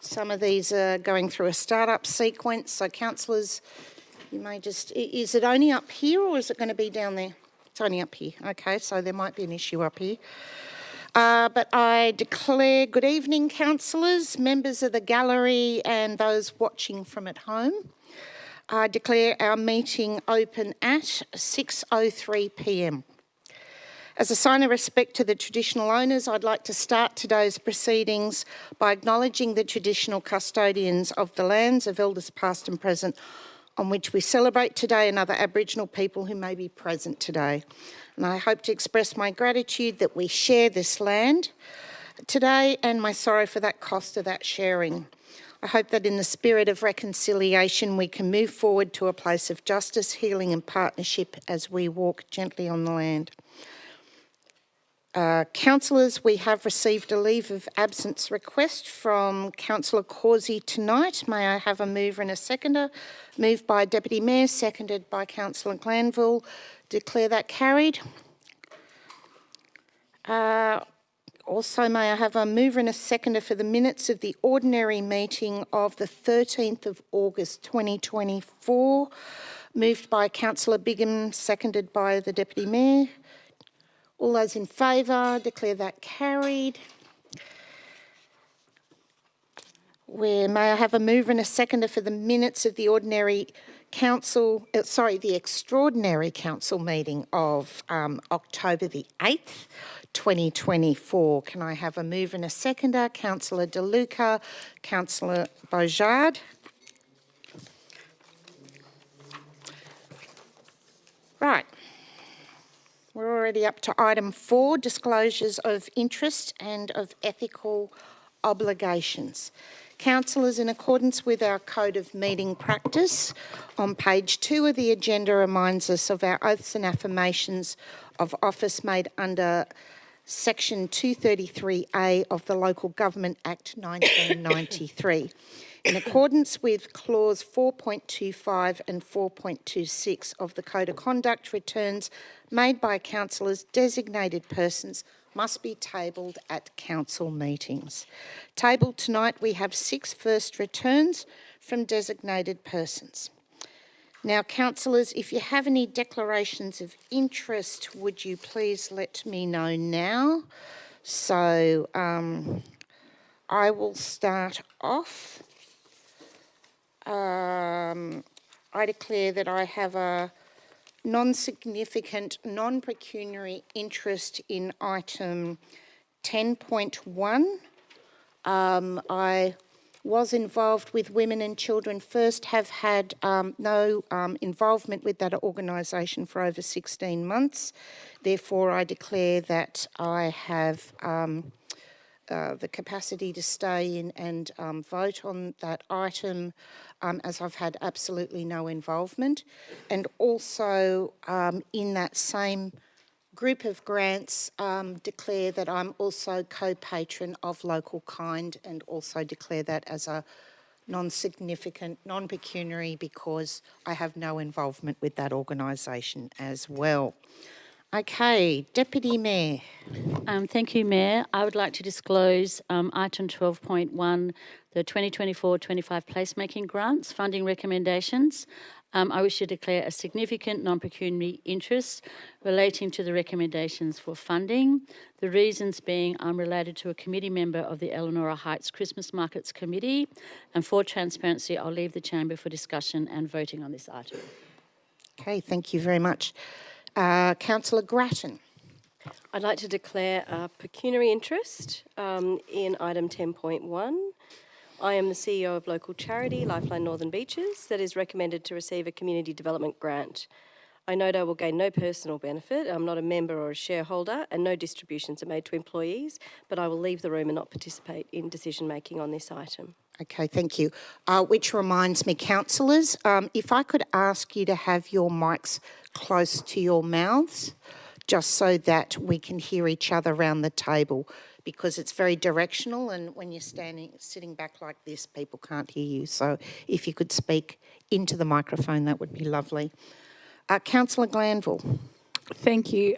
Some of these are going through a start-up sequence, so councillors, you may just... Is it only up here or is it going to be down there? It's only up here. Okay, so there might be an issue up here. But I declare good evening, councillors, members of the gallery and those watching from at home. I declare our meeting open at 6:03 p.m. As a sign of respect to the traditional owners, I'd like to start today's proceedings by acknowledging the traditional custodians of the lands of elders past and present on which we celebrate today and other Aboriginal people who may be present today. And I hope to express my gratitude that we share this land today and my sorrow for that cost of that sharing. I hope that in the spirit of reconciliation we can move forward to a place of justice, healing and partnership as we walk gently on the land. Councillors, we have received a leave of absence request from Councillor Causey tonight. May I have a mover and a seconder? Moved by Deputy Mayor, seconded by Councillor Glanville. Declare that carried. Also, may I have a mover and a seconder for the minutes of the ordinary meeting of the 13th of August 2024. Moved by Councillor Bigham, seconded by the Deputy Mayor. All those in favour, declare that carried. May I have a mover and a seconder for the minutes of the ordinary council, the extraordinary council meeting of October the 8th, 2024. Can I have a mover and a seconder? Councillor De Luca, Councillor Beaujard. Right. We're already up to item 4, disclosures of interest and of ethical obligations. Councillors, in accordance with our Code of Meeting Practice, on page 2 of the agenda reminds us of our oaths and affirmations of office made under Section 233A of the Local Government Act 1993. In accordance with Clause 4.25 and 4.26 of the Code of Conduct, returns made by councillors designated persons must be tabled at council meetings. Tabled tonight, we have 6 first returns from designated persons. Now, councillors, if you have any declarations of interest, would you please let me know now? So I will start off. I declare that I have a non-significant, non-pecuniary interest in item 10.1. I was involved with Women and Children First, have had no involvement with that organisation for over 16 months. Therefore, I declare that I have the capacity to stay in and vote on that item as I've had absolutely no involvement. And also in that same group of grants, declare that I'm also co-patron of Local Kind and also declare that as a non-significant, non-pecuniary because I have no involvement with that organisation as well. Okay, Deputy Mayor. Thank you, Mayor. I would like to disclose item 12.1, the 2024-25 placemaking grants, funding recommendations. I wish to declare a significant non-pecuniary interest relating to the recommendations for funding. The reasons being I'm related to a committee member of the Elanora Heights Christmas Markets Committee, and for transparency, I'll leave the chamber for discussion and voting on this item. Okay, thank you very much. Councillor Grattan. I'd like to declare a pecuniary interest in item 10.1. I am the CEO of local charity Lifeline Northern Beaches that is recommended to receive a community development grant. I note I will gain no personal benefit. I'm not a member or a shareholder and no distributions are made to employees, but I will leave the room and not participate in decision making on this item. Okay, thank you. Which reminds me, councillors, if I could ask you to have your mics close to your mouths, just so that we can hear each other around the table, because it's very directional and when you're sitting back like this, people can't hear you. So if you could speak into the microphone, that would be lovely. Councillor Glanville. Thank you.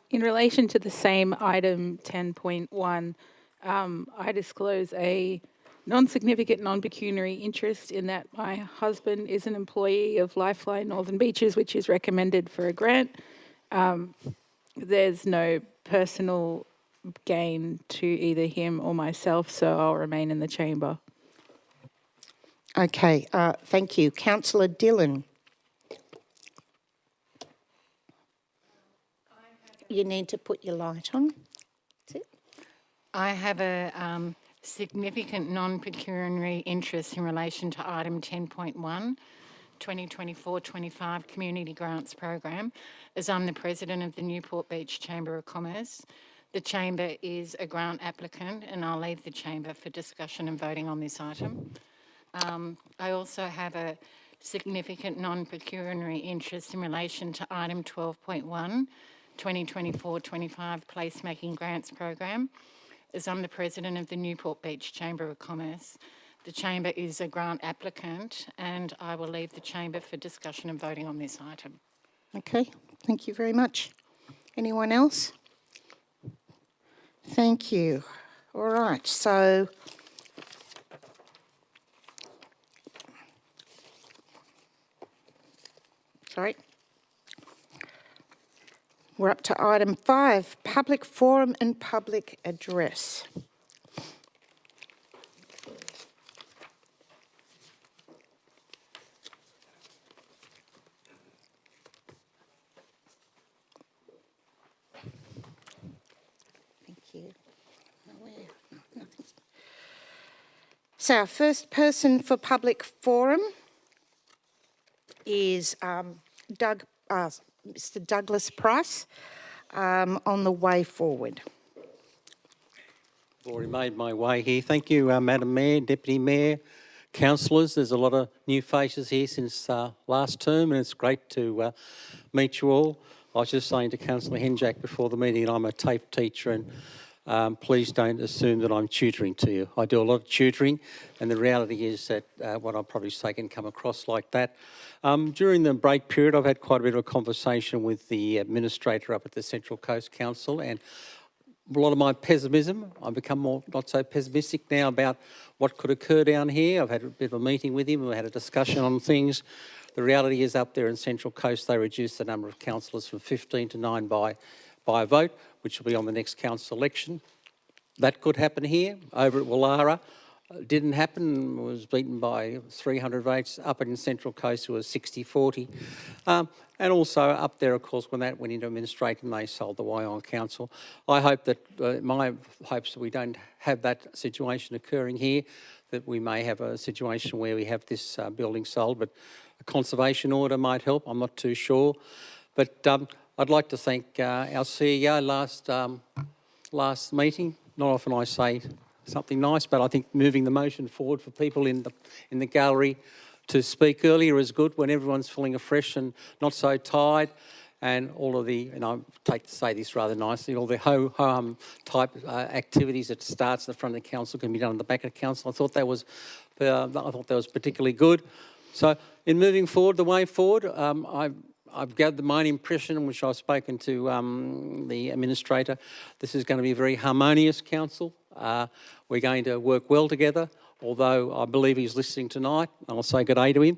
In relation to the same item 10.1, I disclose a non-significant non-pecuniary interest in that my husband is an employee of Lifeline Northern Beaches, which is recommended for a grant. There's no personal gain to either him or myself, so I'll remain in the chamber. Okay, thank you. Councillor Dillon. You need to put your light on. That's it. I have a significant non-pecuniary interest in relation to item 10.1, 2024-25 Community Grants Program, as I'm the President of the Newport Beach Chamber of Commerce. The Chamber is a grant applicant and I'll leave the Chamber for discussion and voting on this item. I also have a significant non-pecuniary interest in relation to item 12.1, 2024-25 Placemaking Grants Program, as I'm the President of the Newport Beach Chamber of Commerce. The Chamber is a grant applicant and I will leave the Chamber for discussion and voting on this item. Okay, thank you very much. Anyone else? Thank you. All right, so we're up to item 5, public forum and public address. Thank you. So our first person for public forum is Mr. Douglas Price on the way forward. I've already made my way here. Thank you, Madam Mayor, Deputy Mayor, councillors. There's a lot of new faces here since last term and it's great to meet you all. I was just saying to Councillor Henjack before the meeting, I'm a TAFE teacher and please don't assume that I'm tutoring to you. I do a lot of tutoring and the reality is that what I'll probably say can come across like that. During the break period, I've had quite a bit of a conversation with the administrator up at the Central Coast Council and a lot of my pessimism, I've become more not so pessimistic now about what could occur down here. I've had a bit of a meeting with him, we had a discussion on things. The reality is up there in Central Coast, they reduced the number of councillors from 15 to 9 by a vote, which will be on the next council election. That could happen here. Over at Wallara, didn't happen, was beaten by 300 votes. Up in Central Coast, it was 60-40. And also up there, of course, when that went into administration, they sold the Wyong Council. I hope that, my hopes that we don't have that situation occurring here, that we may have a situation where we have this building sold, but a conservation order might help, I'm not too sure. But I'd like to thank our CEO last meeting. Not often I say something nice, but I think moving the motion forward for people in the gallery to speak earlier is good when everyone's feeling afresh and not so tired, and all of the, and I take to say this rather nicely, all the ho-hum type activities that starts at the front of the council can be done at the back of the council. I thought that was particularly good. So in moving forward, the way forward, I've gathered my own impression, which I've spoken to the administrator. This is going to be a very harmonious council. We're going to work well together, although I believe he's listening tonight. I'll say good day to him.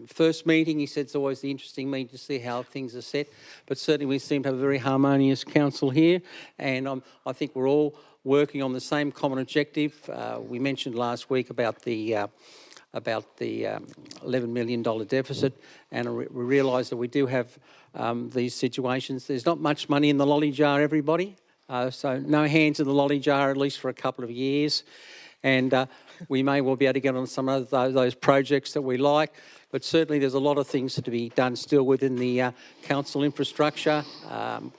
First meeting, he said it's always the interesting meeting to see how things are set, but certainly we seem to have a very harmonious council here, and I think we're all working on the same common objective. We mentioned last week about the $11 million deficit, and we realise that we do have these situations. There's not much money in the lolly jar, everybody, so no hands in the lolly jar at least for a couple of years, and we may well be able to get on some of those projects that we like, but certainly there's a lot of things to be done still within the council infrastructure,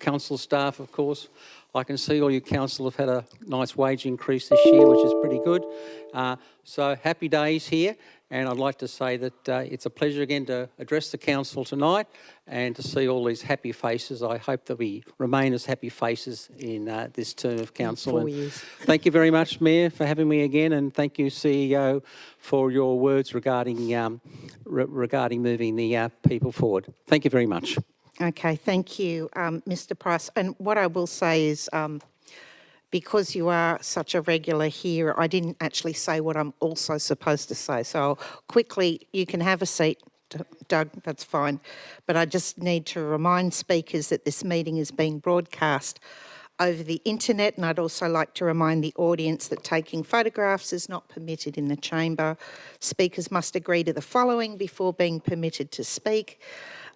council staff, of course. I can see all you council have had a nice wage increase this year, which is pretty good. So happy days here, and I'd like to say that it's a pleasure again to address the council tonight and to see all these happy faces. I hope that we remain as happy faces in this term of council. 4 years. Thank you very much, Mayor, for having me again, and thank you, CEO, for your words regarding moving the people forward. Thank you very much. Okay, thank you, Mr. Price. And what I will say is because you are such a regular here, I didn't actually say what I'm also supposed to say. So quickly, you can have a seat, Doug, that's fine. But I just need to remind speakers that this meeting is being broadcast over the internet, and I'd also like to remind the audience that taking photographs is not permitted in the chamber. Speakers must agree to the following before being permitted to speak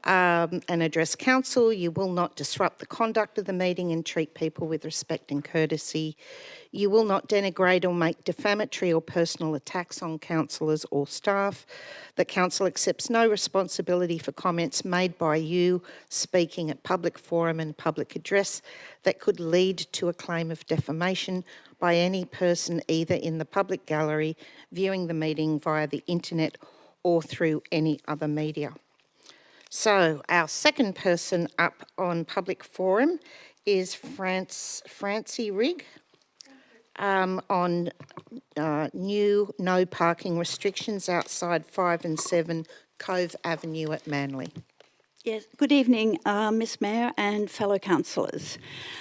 and address council. You will not disrupt the conduct of the meeting and treat people with respect and courtesy. You will not denigrate or make defamatory or personal attacks on councillors or staff. The council accepts no responsibility for comments made by you speaking at public forum and public address that could lead to a claim of defamation by any person either in the public gallery, viewing the meeting via the internet or through any other media. So our second person up on public forum is Francie Rigg on new no parking restrictions outside 5 and 7 Cove Avenue at Manly. Yes, good evening, Ms Mayor and fellow councillors.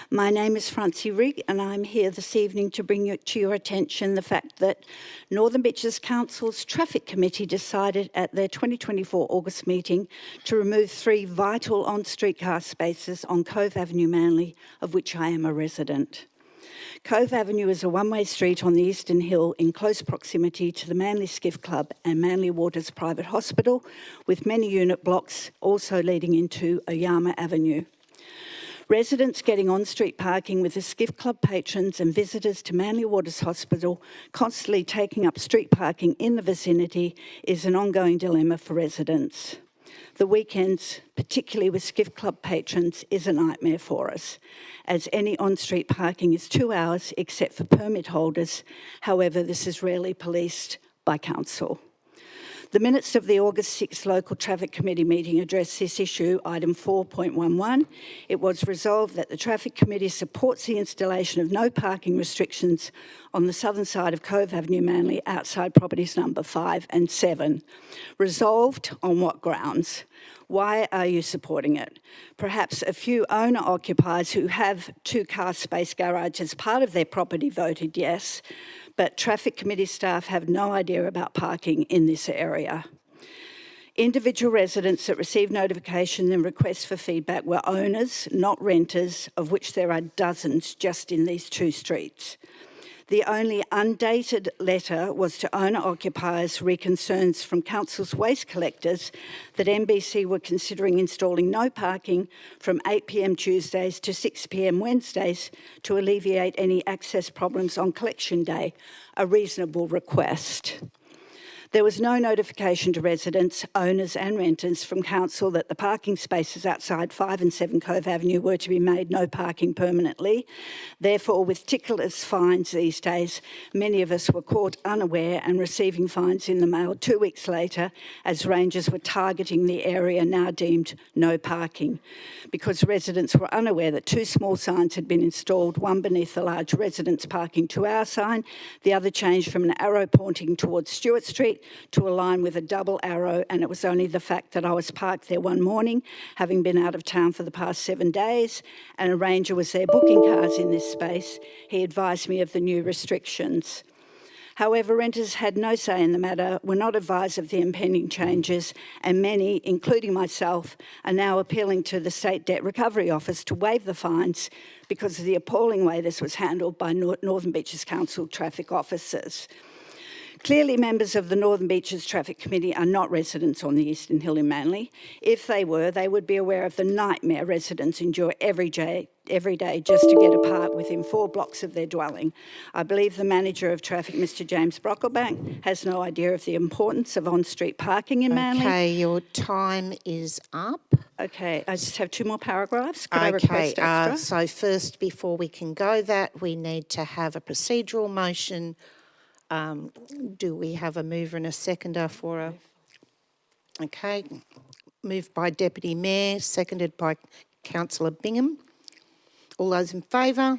My name is Francie Rigg and I'm here this evening to bring to your attention the fact that Northern Beaches Council's Traffic Committee decided at their 2024 August meeting to remove 3 vital on-street car spaces on Cove Avenue, Manly, of which I am a resident. Cove Avenue is a one-way street on the Eastern Hill in close proximity to the Manly Skiff Club and Manly Waters Private Hospital, with many unit blocks also leading into Oyama Avenue. Residents getting on-street parking with the Skiff Club patrons and visitors to Manly Waters Hospital constantly taking up street parking in the vicinity is an ongoing dilemma for residents. The weekends, particularly with Skiff Club patrons, is a nightmare for us, as any on-street parking is 2 hours except for permit holders. However, this is rarely policed by council. The minutes of the August 6 Local Traffic Committee meeting address this issue, item 4.11. It was resolved that the Traffic Committee supports the installation of no parking restrictions on the southern side of Cove Avenue, Manly, outside properties number 5 and 7. Resolved on what grounds? Why are you supporting it? Perhaps a few owner-occupiers who have 2 car space garage as part of their property voted yes, but Traffic Committee staff have no idea about parking in this area. Individual residents that received notification and requests for feedback were owners, not renters, of which there are dozens just in these 2 streets. The only undated letter was to owner-occupiers re concerns from council's waste collectors that NBC were considering installing no parking from 8 p.m. Tuesdays to 6 p.m. Wednesdays to alleviate any access problems on collection day, a reasonable request. There was no notification to residents, owners and renters from council that the parking spaces outside 5 and 7 Cove Avenue were to be made no parking permanently. Therefore, with ticklish fines these days, many of us were caught unaware and receiving fines in the mail 2 weeks later as rangers were targeting the area now deemed no parking, because residents were unaware that 2 small signs had been installed, one beneath the large residents parking to our sign, the other changed from an arrow pointing towards Stewart Street to align with a double arrow, and it was only the fact that I was parked there one morning, having been out of town for the past 7 days, and a ranger was there booking cars in this space. He advised me of the new restrictions. However, renters had no say in the matter, were not advised of the impending changes, and many, including myself, are now appealing to the State Debt Recovery Office to waive the fines because of the appalling way this was handled by Northern Beaches Council traffic officers. Clearly, members of the Northern Beaches Traffic Committee are not residents on the Eastern Hill in Manly. If they were, they would be aware of the nightmare residents endure every day just to get a park within 4 blocks of their dwelling. I believe the manager of traffic, Mr. James Brocklebank, has no idea of the importance of on-street parking in Manly. Okay, your time is up. Okay, I just have 2 more paragraphs. Could I request extra? So first, before we can go that, we need to have a procedural motion. Do we have a mover and a seconder for a... Okay, moved by Deputy Mayor, seconded by Councillor Bingham. All those in favour?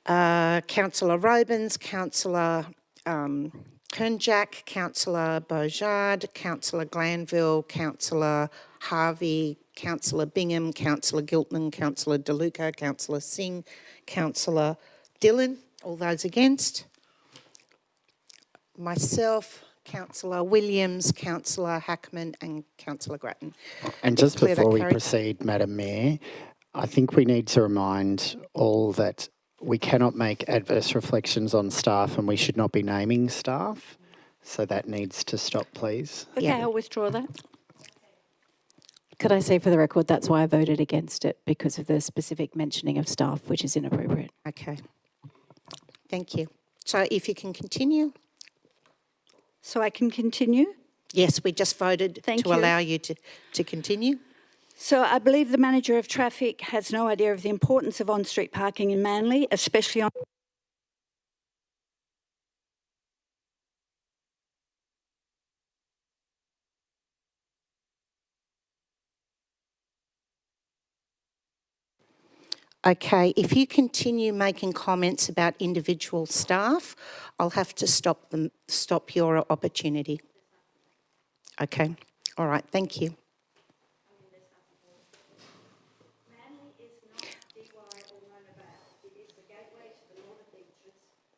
Councillor Robins, Councillor Kernjack, Councillor Beaujard, Councillor Glanville, Councillor Harvey, Councillor Bingham, Councillor Giltman, Councillor DeLuca, Councillor Singh, Councillor Dillon. All those against? Myself, Councillor Williams, Councillor Hackman and Councillor Grattan. And just Declare that before we carried. proceed, Madam Mayor, I think we need to remind all that we cannot make adverse reflections on staff and we should not be naming staff. So that needs to stop, please. Okay, Yeah. I'll withdraw that. Could I say for the record, that's why I voted against it, because of the specific mentioning of staff, which is inappropriate. Okay. Thank you. So if you can continue. So I can continue? Yes, we just voted Thank to you. allow you to continue. So I believe the manager of traffic has no idea of the importance of on-street parking in Manly, especially on... Okay, if you continue making comments about individual staff, I'll have to stop your opportunity. Okay, all right, thank you. Manly is not DY or Mayoral. It is the gateway to the northern beaches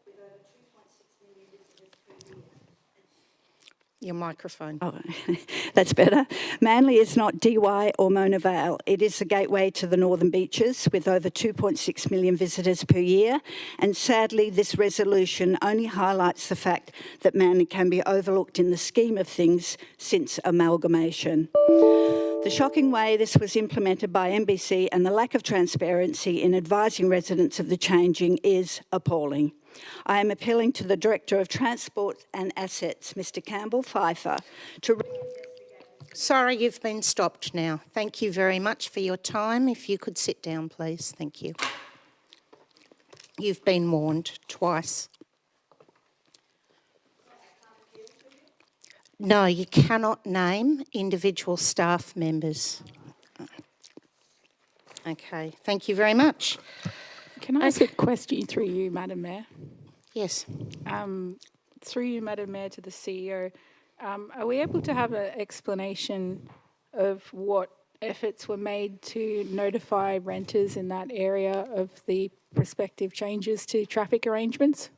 with over 2.6 million visitors per year. Your microphone. Oh, that's better. Manly is not DY or Mona Vale. It is the gateway to the northern beaches with over 2.6 million visitors per year. And sadly, this resolution only highlights the fact that Manly can be overlooked in the scheme of things since amalgamation. The shocking way this was implemented by NBC and the lack of transparency in advising residents of the changing is appalling. I am appealing to the Director of Transport and Assets, Mr Campbell Pfeiffer, to... Sorry, you've been stopped now. Thank you very much for your time. If you could sit down, please. Thank you. You've been warned twice. No, you cannot name individual staff members. Okay, thank you very much. Can I ask a question through you, Madam Mayor? Yes. Through you, Madam Mayor, to the CEO, are we able to have an explanation of what efforts were made to notify renters in that area of the prospective changes to traffic arrangements?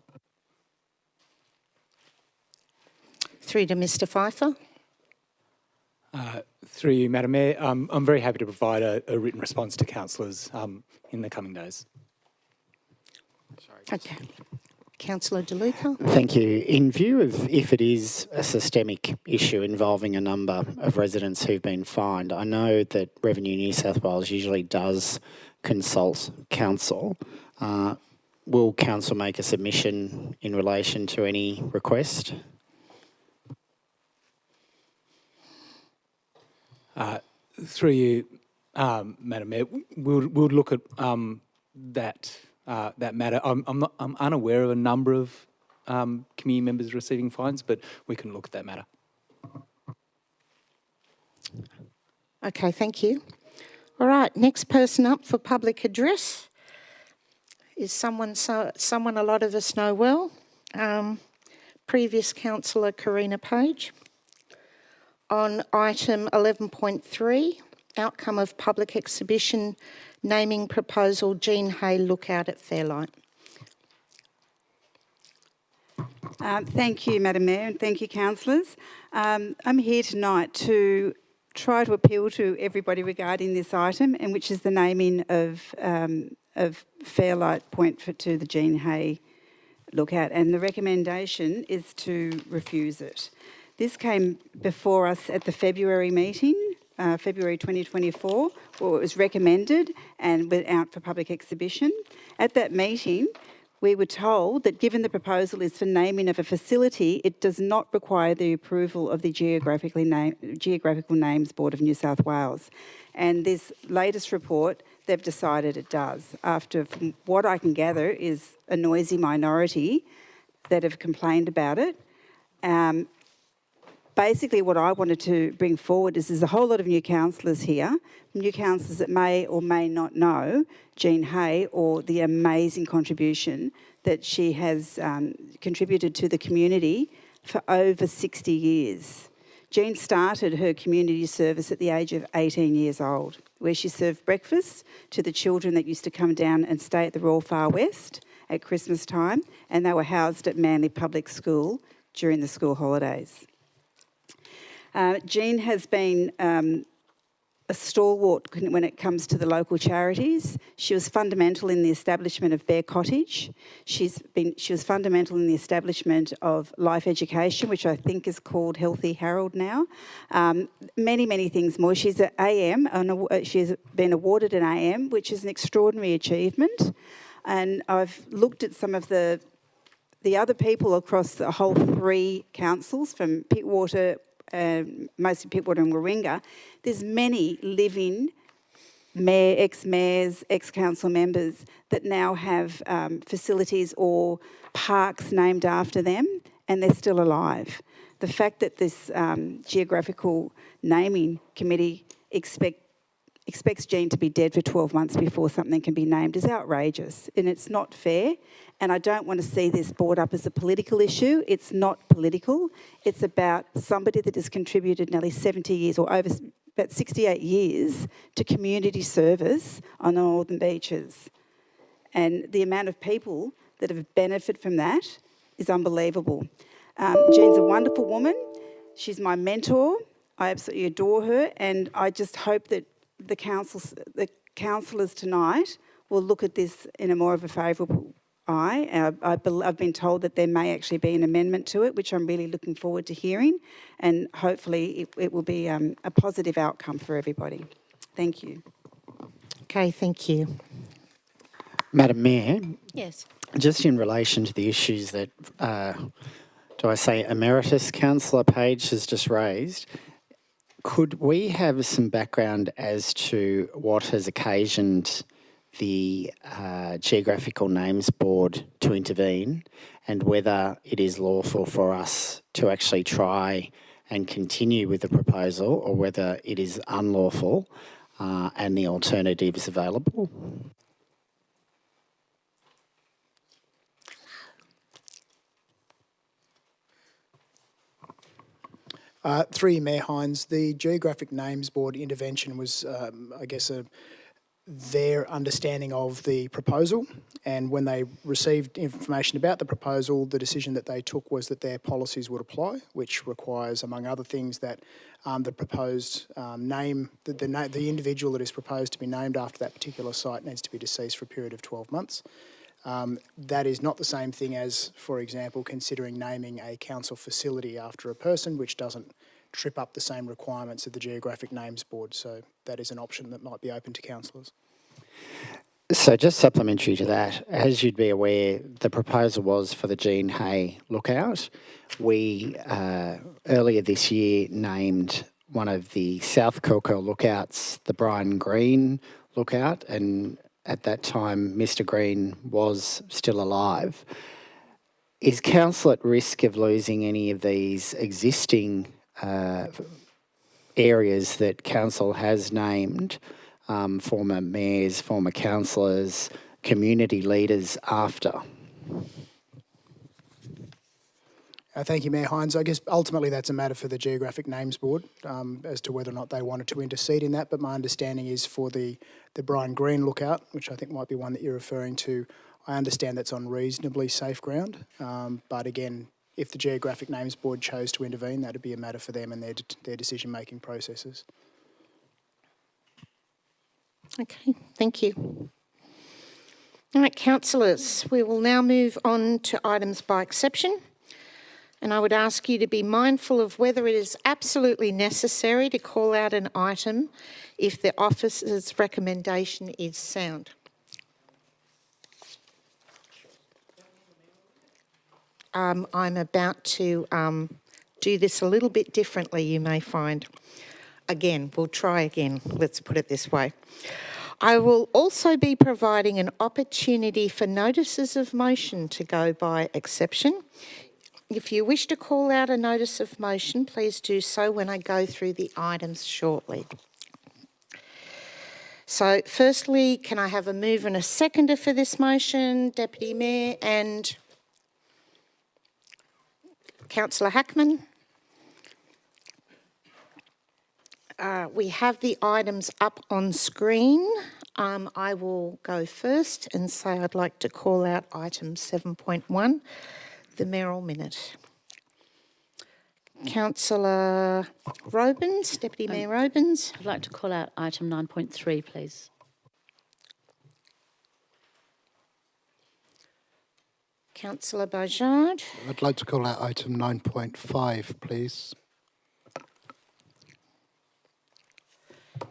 Through to Mr Pfeiffer. Through you, Madam Mayor, I'm very happy to provide a written response to councillors in the coming days. Okay. Councillor DeLuca. Thank you. In view of if it is a systemic issue involving a number of residents who've been fined, I know that Revenue New South Wales usually does consult council. Will council make a submission in relation to any request? Through you, Madam Mayor, we'll look at that matter. I'm unaware of a number of community members receiving fines, but we can look at that matter. Okay, thank you. All right, next person up for public address is someone a lot of us know well, previous councillor Karina Page. On item 11.3, outcome of public exhibition naming proposal Jean Hay Lookout at Fairlight. Thank you, Madam Mayor, and thank you, councillors. I'm here tonight to try to appeal to everybody regarding this item, and which is the naming of Fairlight Point to the Jean Hay Lookout, and the recommendation is to refuse it. This came before us at the February meeting, February 2024, where it was recommended and went out for public exhibition. At that meeting, we were told that given the proposal is for naming of a facility, it does not require the approval of the Geographical Names Board of New South Wales. And this latest report, they've decided it does, after, from what I can gather, is a noisy minority that have complained about it. Basically, what I wanted to bring forward is there's a whole lot of new councillors here, new councillors that may or may not know Jean Hay or the amazing contribution that she has contributed to the community for over 60 years. Jean started her community service at the age of 18 years old, where she served breakfast to the children that used to come down and stay at the Royal Far West at Christmas time, and they were housed at Manly Public School during the school holidays. Jean has been a stalwart when it comes to the local charities. She was fundamental in the establishment of Bear Cottage. She was fundamental in the establishment of Life Education, which I think is called Healthy Harold now. Many things more. She's an AM, she's been awarded an AM, which is an extraordinary achievement. And I've looked at some of the other people across the whole 3 councils, from Pittwater, mostly Pittwater and Warringah. There's many living ex-mayors, ex-council members that now have facilities or parks named after them, and they're still alive. The fact that this geographical naming committee expects Jean to be dead for 12 months before something can be named is outrageous, and it's not fair. And I don't want to see this brought up as a political issue. It's not political. It's about somebody that has contributed nearly 70 years or over about 68 years to community service on the Northern Beaches. And the amount of people that have benefited from that is unbelievable. Jean's a wonderful woman. She's my mentor. I absolutely adore her, and I just hope that the councillors tonight will look at this in a more of a favourable eye. I've been told that there may actually be an amendment to it, which I'm really looking forward to hearing, and hopefully it will be a positive outcome for everybody. Thank you. Okay, thank you. Madam Mayor, Yes. just in relation to the issues that, Emeritus Councillor Page has just raised, could we have some background as to what has occasioned the Geographical Names Board to intervene, and whether it is lawful for us to actually try and continue with the proposal, or whether it is unlawful and the alternatives available? Through you, Mayor Hines, the Geographic Names Board intervention was, their understanding of the proposal, and when they received information about the proposal, the decision that they took was that their policies would apply, which requires, among other things, that the proposed name, the individual that is proposed to be named after that particular site needs to be deceased for a period of 12 months. That is not the same thing as, for example, considering naming a council facility after a person, which doesn't trip up the same requirements of the Geographic Names Board. So that is an option that might be open to councillors. So just supplementary to that, as you'd be aware, the proposal was for the Jean Hay lookout. We earlier this year named one of the South Kilco lookouts the Brian Green lookout, and at that time Mr Green was still alive. Is council at risk of losing any of these existing areas that council has named former mayors, former councillors, community leaders after? Thank you, Mayor Hines. I guess ultimately that's a matter for the Geographic Names Board as to whether or not they wanted to intercede in that, but my understanding is for the Brian Green lookout, which I think might be one that you're referring to, I understand that's on reasonably safe ground, but again, if the Geographic Names Board chose to intervene, that would be a matter for them and their decision-making processes. Okay, thank you. All right, councillors, we will now move on to items by exception. And I would ask you to be mindful of whether it is absolutely necessary to call out an item if the officer's recommendation is sound. I'm about to do this a little bit differently, you may find. Again, we'll try again, let's put it this way. I will also be providing an opportunity for notices of motion to go by exception. If you wish to call out a notice of motion, please do so when I go through the items shortly. So firstly, can I have a mover and a seconder for this motion? Deputy Mayor and Councillor Hackman. We have the items up on screen. I will go first and say I'd like to call out item 7.1, the Mayoral Minute. Councillor Robins, Deputy Mayor Robins. I'd like to call out item 9.3, please. Councillor Bajard. I'd like to call out item 9.5, please.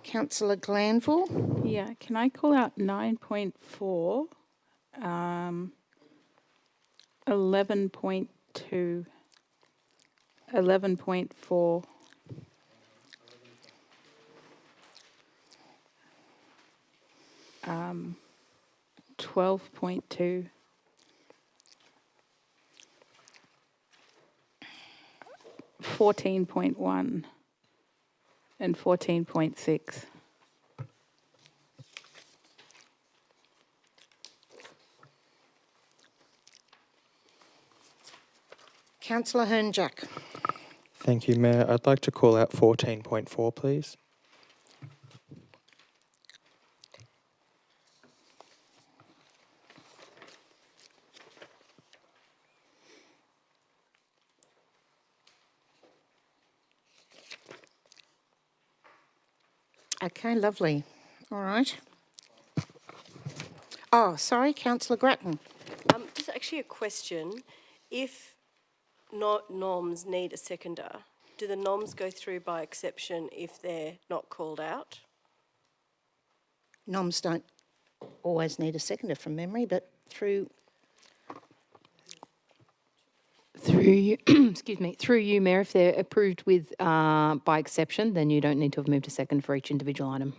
Councillor Glanville. Yeah, can I call out 9.4, 11.2, 11.4, 12.2, 14.1 and 14.6. Councillor Hernjack. Thank you, Mayor. I'd like to call out 14.4, please. Okay, lovely. All right. Oh, sorry, Councillor Grattan. Just actually a question. If not noms need a seconder, do the noms go through by exception if they're not called out? Noms don't always need a seconder from memory, but through you, excuse me, through you, Mayor, if they're approved with by exception, then you don't need to have moved a second for each individual item.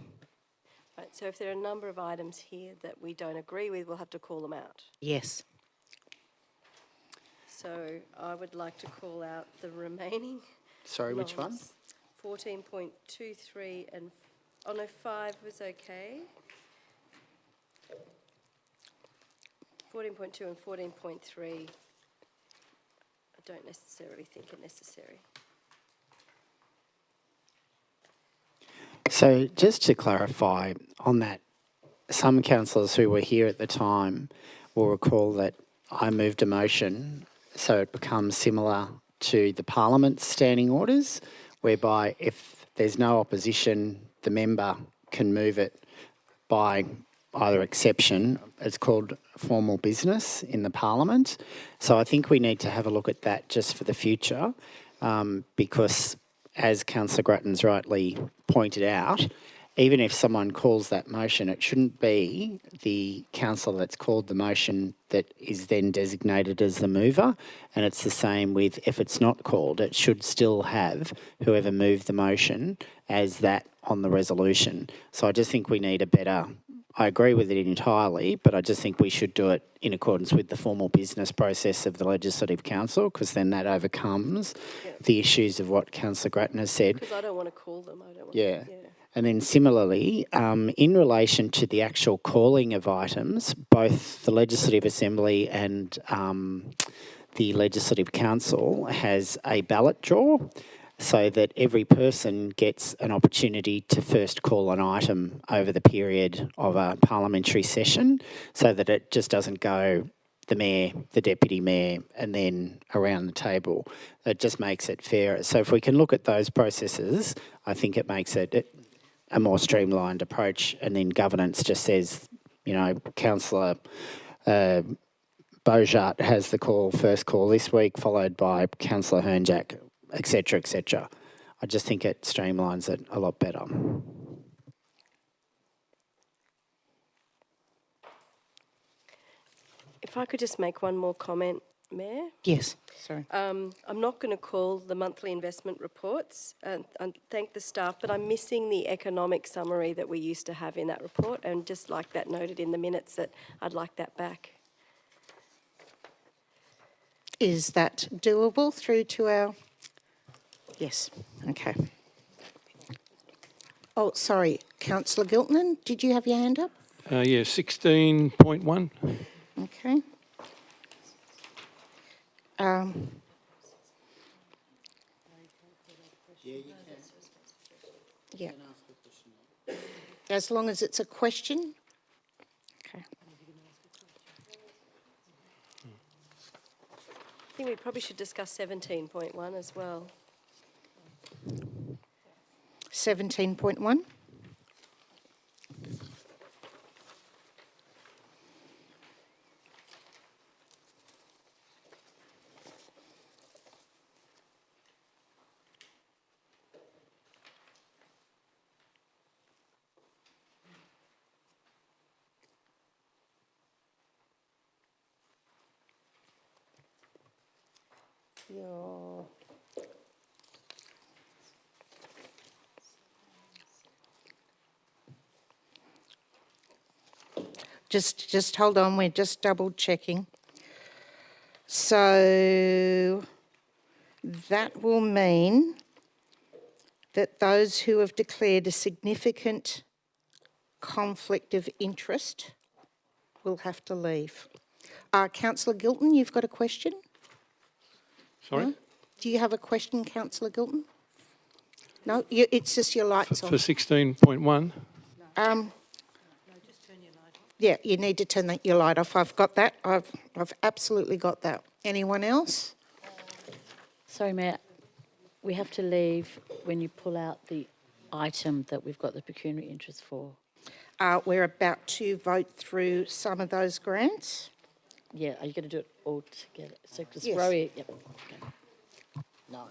Right, so if there are a number of items here that we don't agree with, we'll have to call them out. yes. So I would like to call out the remaining. Sorry, which one? 14.23 and, 5 was okay. 14.2 and 14.3, I don't necessarily think are necessary. So just to clarify on that, some councillors who were here at the time will recall that I moved a motion so it becomes similar to the Parliament's standing orders, whereby if there's no opposition, the member can move it by either exception. It's called formal business in the Parliament. So I think we need to have a look at that just for the future, because as Councillor Grattan's rightly pointed out, even if someone calls that motion, it shouldn't be the councillor that's called the motion that is then designated as the mover. And it's the same with if it's not called, it should still have whoever moved the motion as that on the resolution. So I just think we need a better, I agree with it entirely, but I just think we should do it in accordance with the formal business process of the Legislative Council, because then that overcomes the issues of what Councillor Grattan has said. Because I don't want to call them. I don't want Yeah. And then similarly, in relation to the actual calling of items, both the Legislative Assembly and the Legislative Council has a ballot draw so that every person gets an opportunity to first call an item over the period of a parliamentary session, so that it just doesn't go the Mayor, the Deputy Mayor, and then around the table. It just makes it fairer. So if we can look at those processes, I think it makes it a more streamlined approach, and then governance just says, you know, Councillor Bojart has the first call this week, followed by Councillor Hernjack, etc., etc. I just think it streamlines it a lot better. If I could just make one more comment, Mayor. Yes, sorry. I'm not going to call the monthly investment reports and thank the staff, but I'm missing the economic summary that we used to have in that report, and just like that noted in the minutes that I'd like that back. Is that doable through to our... Yes, okay. Oh, sorry, Councillor Giltman, did you have your hand up? Yeah, 16.1. Okay. Yeah. As long as it's a question? Okay. I think we probably should discuss 17.1 as well. 17.1. Your Just hold on, we're just double checking. So that will mean that those who have declared a significant conflict of interest will have to leave. Councillor Gilton, you've got a question? Sorry? No? Do you have a question, Councillor Gilton? No, it's just your lights For on. 16.1? Yeah, you need to turn your light off. I've got that. I've absolutely got that. Anyone else? Sorry, Mayor. We have to leave when you pull out the item that we've got the pecuniary interest for. We're about to vote through some of those grants. Yeah, are you going to do it all together? So just Yes. row it. Yep. Okay. No.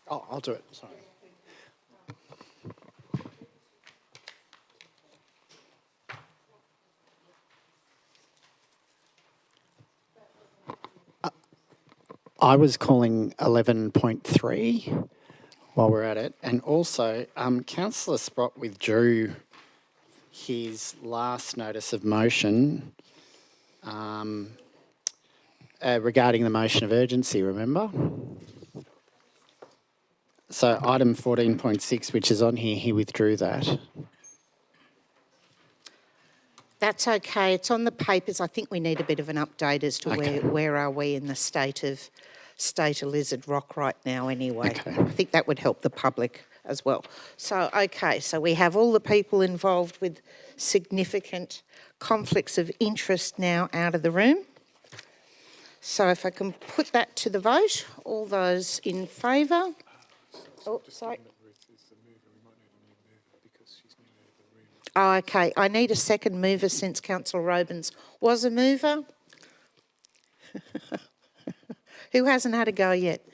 Oh, I'll do it. Sorry. I was calling 11.3 while we're at it. And also, Councillor Sprott withdrew his last notice of motion regarding the motion of urgency, remember? So item 14.6, which is on here, he withdrew that. That's okay. It's on the papers. I think we need a bit of an update as to Okay. where are we in the state of Lizard Rock right now anyway. Okay. I think that would help the public as well. So, okay, so we have all the people involved with significant conflicts of interest now out of the room. So if I can put that to the vote, all those in favour? Oh, sorry. Oh, okay. I need a second mover since Councillor Robins was a mover. Who hasn't had a go yet?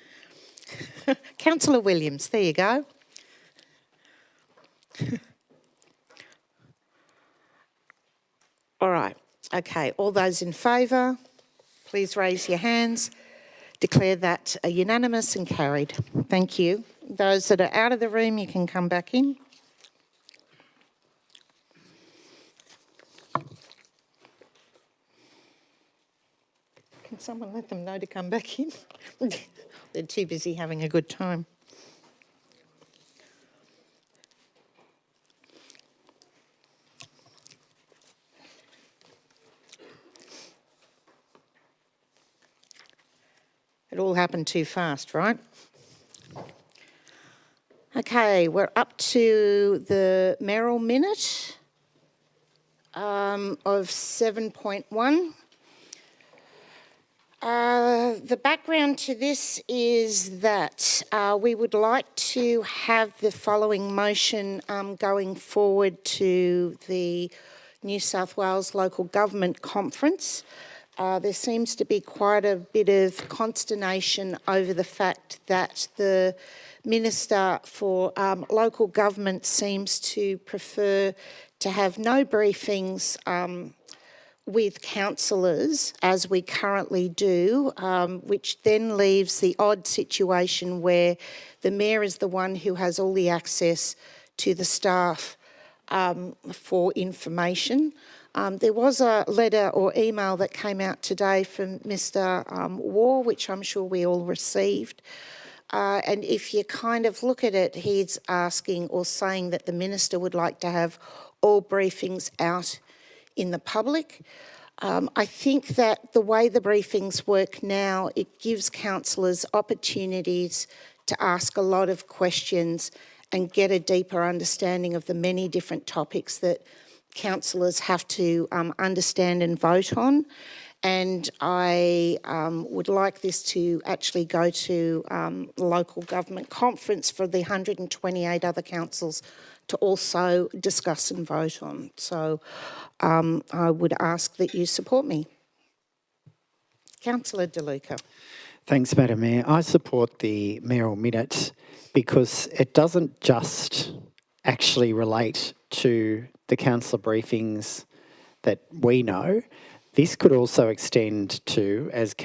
Councillor Williams, there you go. All right. Okay. All those in favour, please raise your hands. Declare that unanimous and carried. Thank you. Those that are out of the room, you can come back in. Can someone let them know to come back in? They're too busy having a good time. It all happened too fast, right? Okay, we're up to the Mayoral minute of 7.1. The background to this is that we would like to have the following motion going forward to the New South Wales Local Government Conference. There seems to be quite a bit of consternation over the fact that the Minister for Local Government seems to prefer to have no briefings with councillors, as we currently do, which then leaves the odd situation where the Mayor is the one who has all the access to the staff for information. There was a letter or email that came out today from Mr. Waugh, which I'm sure we all received. And if you kind of look at it, he's asking or saying that the Minister would like to have all briefings out in the public. I think that the way the briefings work now, it gives councillors opportunities to ask a lot of questions and get a deeper understanding of the many different topics that councillors have to understand and vote on. And I would like this to actually go to local government conference for the 128 other councils to also discuss and vote on. So I would ask that you support me. Councillor De Luca. Thanks, Madam Mayor. I support the mayoral minute because it doesn't just actually relate to the councillor briefings that we know. This could also extend to, as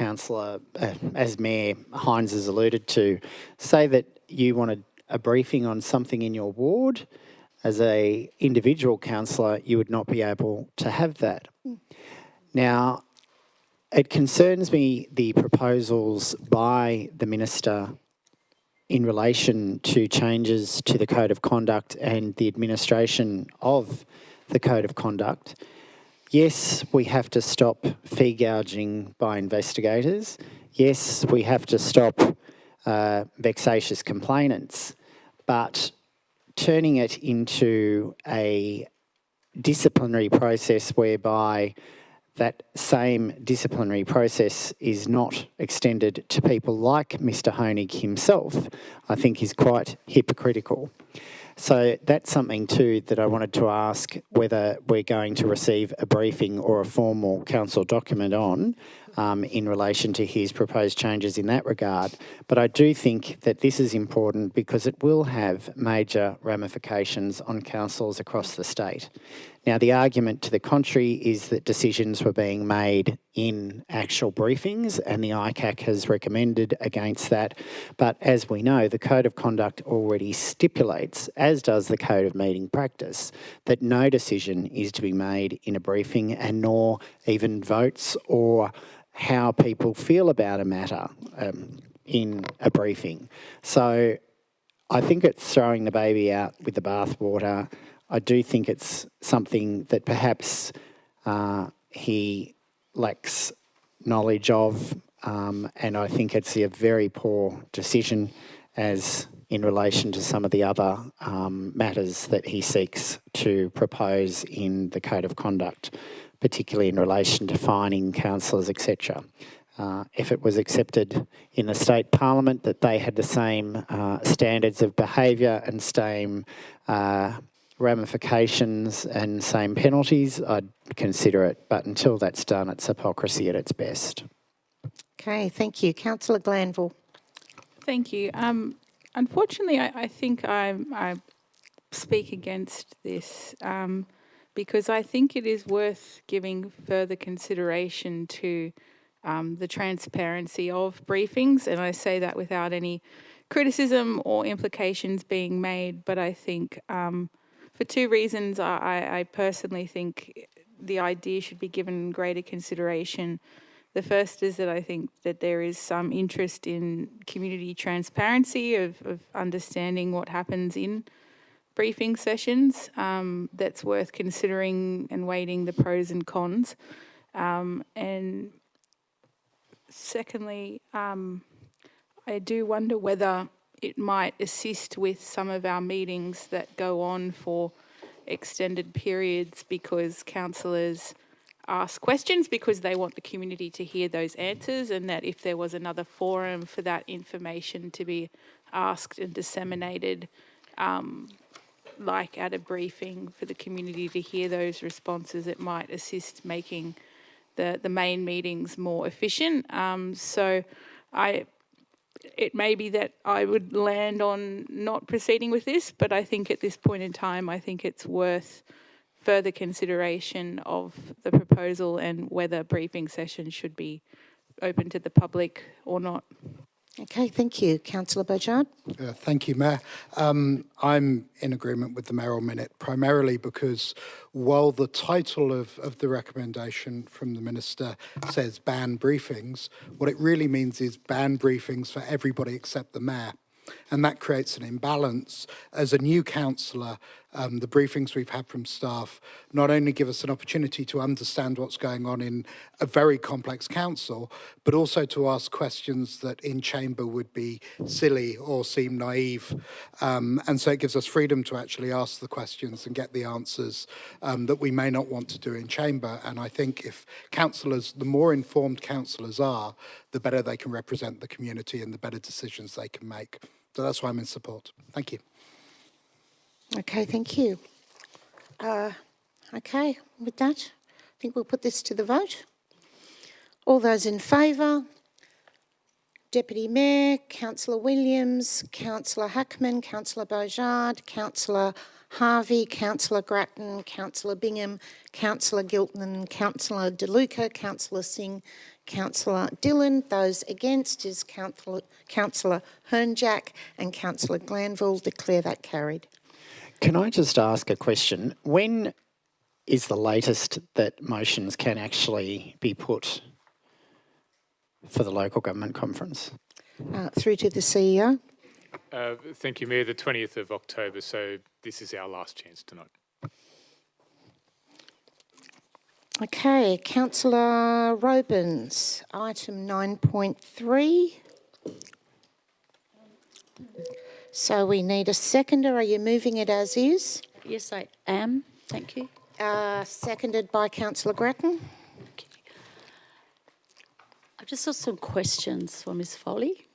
Mayor Hines has alluded to, say that you wanted a briefing on something in your ward. As a individual councillor, you would not be able to have that. Now, it concerns me the proposals by the Minister in relation to changes to the Code of Conduct and the administration of the Code of Conduct. Yes, we have to stop fee gouging by investigators. Yes, we have to stop vexatious complainants, but turning it into a disciplinary process whereby that same disciplinary process is not extended to people like Mr Honig himself, I think is quite hypocritical. So that's something too that I wanted to ask whether we're going to receive a briefing or a formal council document on in relation to his proposed changes in that regard. But I do think that this is important because it will have major ramifications on councils across the state. Now, the argument to the contrary is that decisions were being made in actual briefings and the ICAC has recommended against that. But as we know, the Code of Conduct already stipulates, as does the Code of Meeting Practice, that no decision is to be made in a briefing and nor even votes or how people feel about a matter in a briefing. So I think it's throwing the baby out with the bathwater. I do think it's something that perhaps he lacks knowledge of, and I think it's a very poor decision as in relation to some of the other matters that he seeks to propose in the Code of Conduct, particularly in relation to fining councillors, etc. If it was accepted in the state parliament that they had the same standards of behaviour and same ramifications and same penalties, I'd consider it. But until that's done, it's hypocrisy at its best. Okay, thank you. Councillor Glanville. Thank you. Unfortunately, I think I speak against this because I think it is worth giving further consideration to the transparency of briefings, and I say that without any criticism or implications being made, but I think for two reasons I personally think the idea should be given greater consideration. The first is that I think that there is some interest in community transparency of understanding what happens in briefing sessions that's worth considering and weighing the pros and cons. And secondly, I do wonder whether it might assist with some of our meetings that go on for extended periods because councillors ask questions because they want the community to hear those answers, and that if there was another forum for that information to be asked and disseminated, like at a briefing for the community to hear those responses, it might assist making the main meetings more efficient. So it may be that I would land on not proceeding with this, but I think at this point in time, I think it's worth further consideration of the proposal and whether briefing sessions should be open to the public or not. Okay, thank you. Councillor Bojard. Thank you, Mayor. I'm in agreement with the mayoral minute, primarily because while the title of the recommendation from the Minister says ban briefings, what it really means is ban briefings for everybody except the Mayor. And that creates an imbalance as a new councillor The briefings we've had from staff not only give us an opportunity to understand what's going on in a very complex council, but also to ask questions that in chamber would be silly or seem naive. And so it gives us freedom to actually ask the questions and get the answers that we may not want to do in chamber. And I think if councillors, the more informed councillors are, the better they can represent the community and the better decisions they can make. So that's why I'm in support. Thank you. Okay, thank you. Okay, with that, I think we'll put this to the vote. All those in favour? Deputy Mayor, Councillor Williams, Councillor Hackman, Councillor Beaujard, Councillor Harvey, Councillor Grattan, Councillor Bingham, Councillor Gilton, Councillor DeLuca, Councillor Singh, Councillor Dillon. Those against is Councillor Hernjack and Councillor Glanville. Declare that carried. Can I just ask a question? When is the latest that motions can actually be put for the local government conference? Through to the CEO. Thank you, Mayor. The 20th of October, so this is our last chance tonight. Okay, Councillor Robins, item 9.3. So we need a seconder. Are you moving it as is? Yes, I am. Thank you. Seconded by Councillor Grattan. Okay. I've just got some questions for Ms Foley.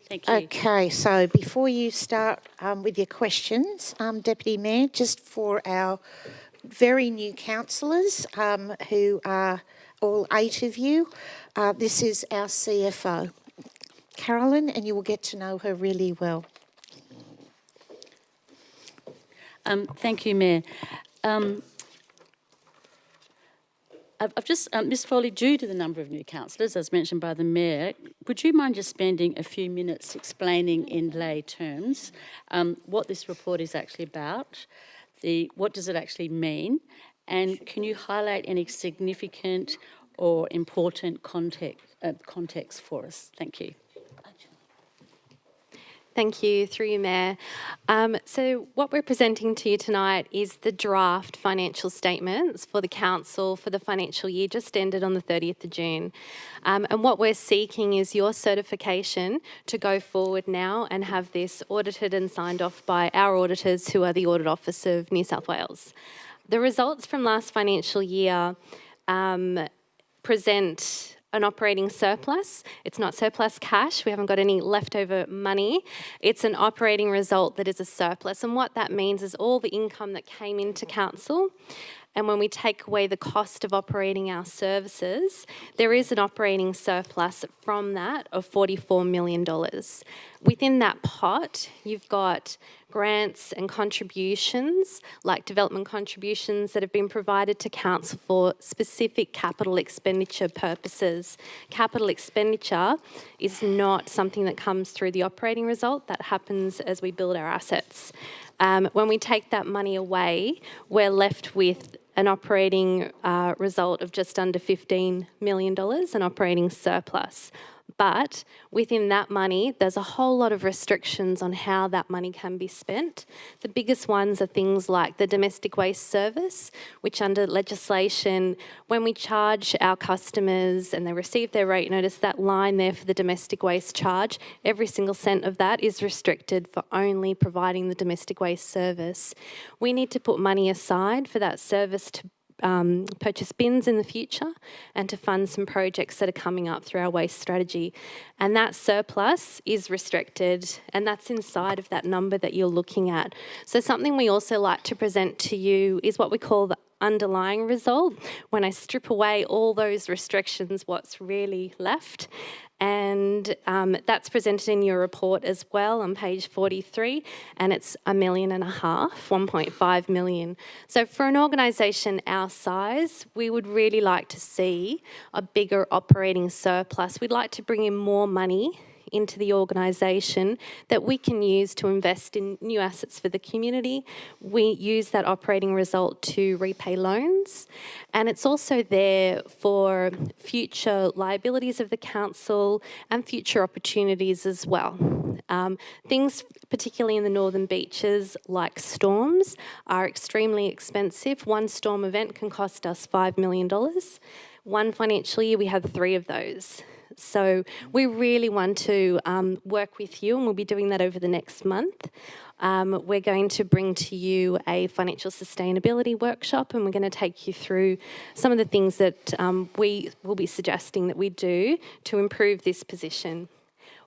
Thank you. Okay, so before you start with your questions, Deputy Mayor, just for our very new councillors who are all 8 of you, this is our CFO, Carolyn, and you will get to know her really well. Thank you, Mayor. I've just, Ms Foley, due to the number of new councillors, as mentioned by the Mayor, would you mind just spending a few minutes explaining in lay terms what this report is actually about, what does it actually mean, and can you highlight any significant or important context for us? Thank you. Thank you, through you, Mayor. So what we're presenting to you tonight is the draft financial statements for the council for the financial year just ended on the 30th of June. And what we're seeking is your certification to go forward now and have this audited and signed off by our auditors, who are the Audit Office of New South Wales. The results from last financial year present an operating surplus. It's not surplus cash. We haven't got any leftover money. It's an operating result that is a surplus. And what that means is all the income that came into council, and when we take away the cost of operating our services, there is an operating surplus from that of $44 million. Within that pot, you've got grants and contributions, like development contributions that have been provided to council for specific capital expenditure purposes. Capital expenditure is not something that comes through the operating result. That happens as we build our assets. When we take that money away, we're left with an operating result of just under $15 million, an operating surplus. But within that money, there's a whole lot of restrictions on how that money can be spent. The biggest ones are things like the domestic waste service, which under legislation, when we charge our customers and they receive their rate notice, that line there for the domestic waste charge, every single cent of that is restricted for only providing the domestic waste service. We need to put money aside for that service to purchase bins in the future and to fund some projects that are coming up through our waste strategy. And that surplus is restricted, and that's inside of that number that you're looking at. So something we also like to present to you is what we call the underlying result. When I strip away all those restrictions, what's really left. And that's presented in your report as well on page 43, and it's $1.5 million, 1.5 million. So for an organisation our size, we would really like to see a bigger operating surplus. We'd like to bring in more money into the organisation that we can use to invest in new assets for the community. We use that operating result to repay loans, and it's also there for future liabilities of the council and future opportunities as well. Things, particularly in the Northern Beaches, like storms, are extremely expensive. One storm event can cost us $5 million. One financial year, we had 3 of those. So we really want to work with you, and we'll be doing that over the next month. We're going to bring to you a financial sustainability workshop, and we're going to take you through some of the things that we will be suggesting that we do to improve this position.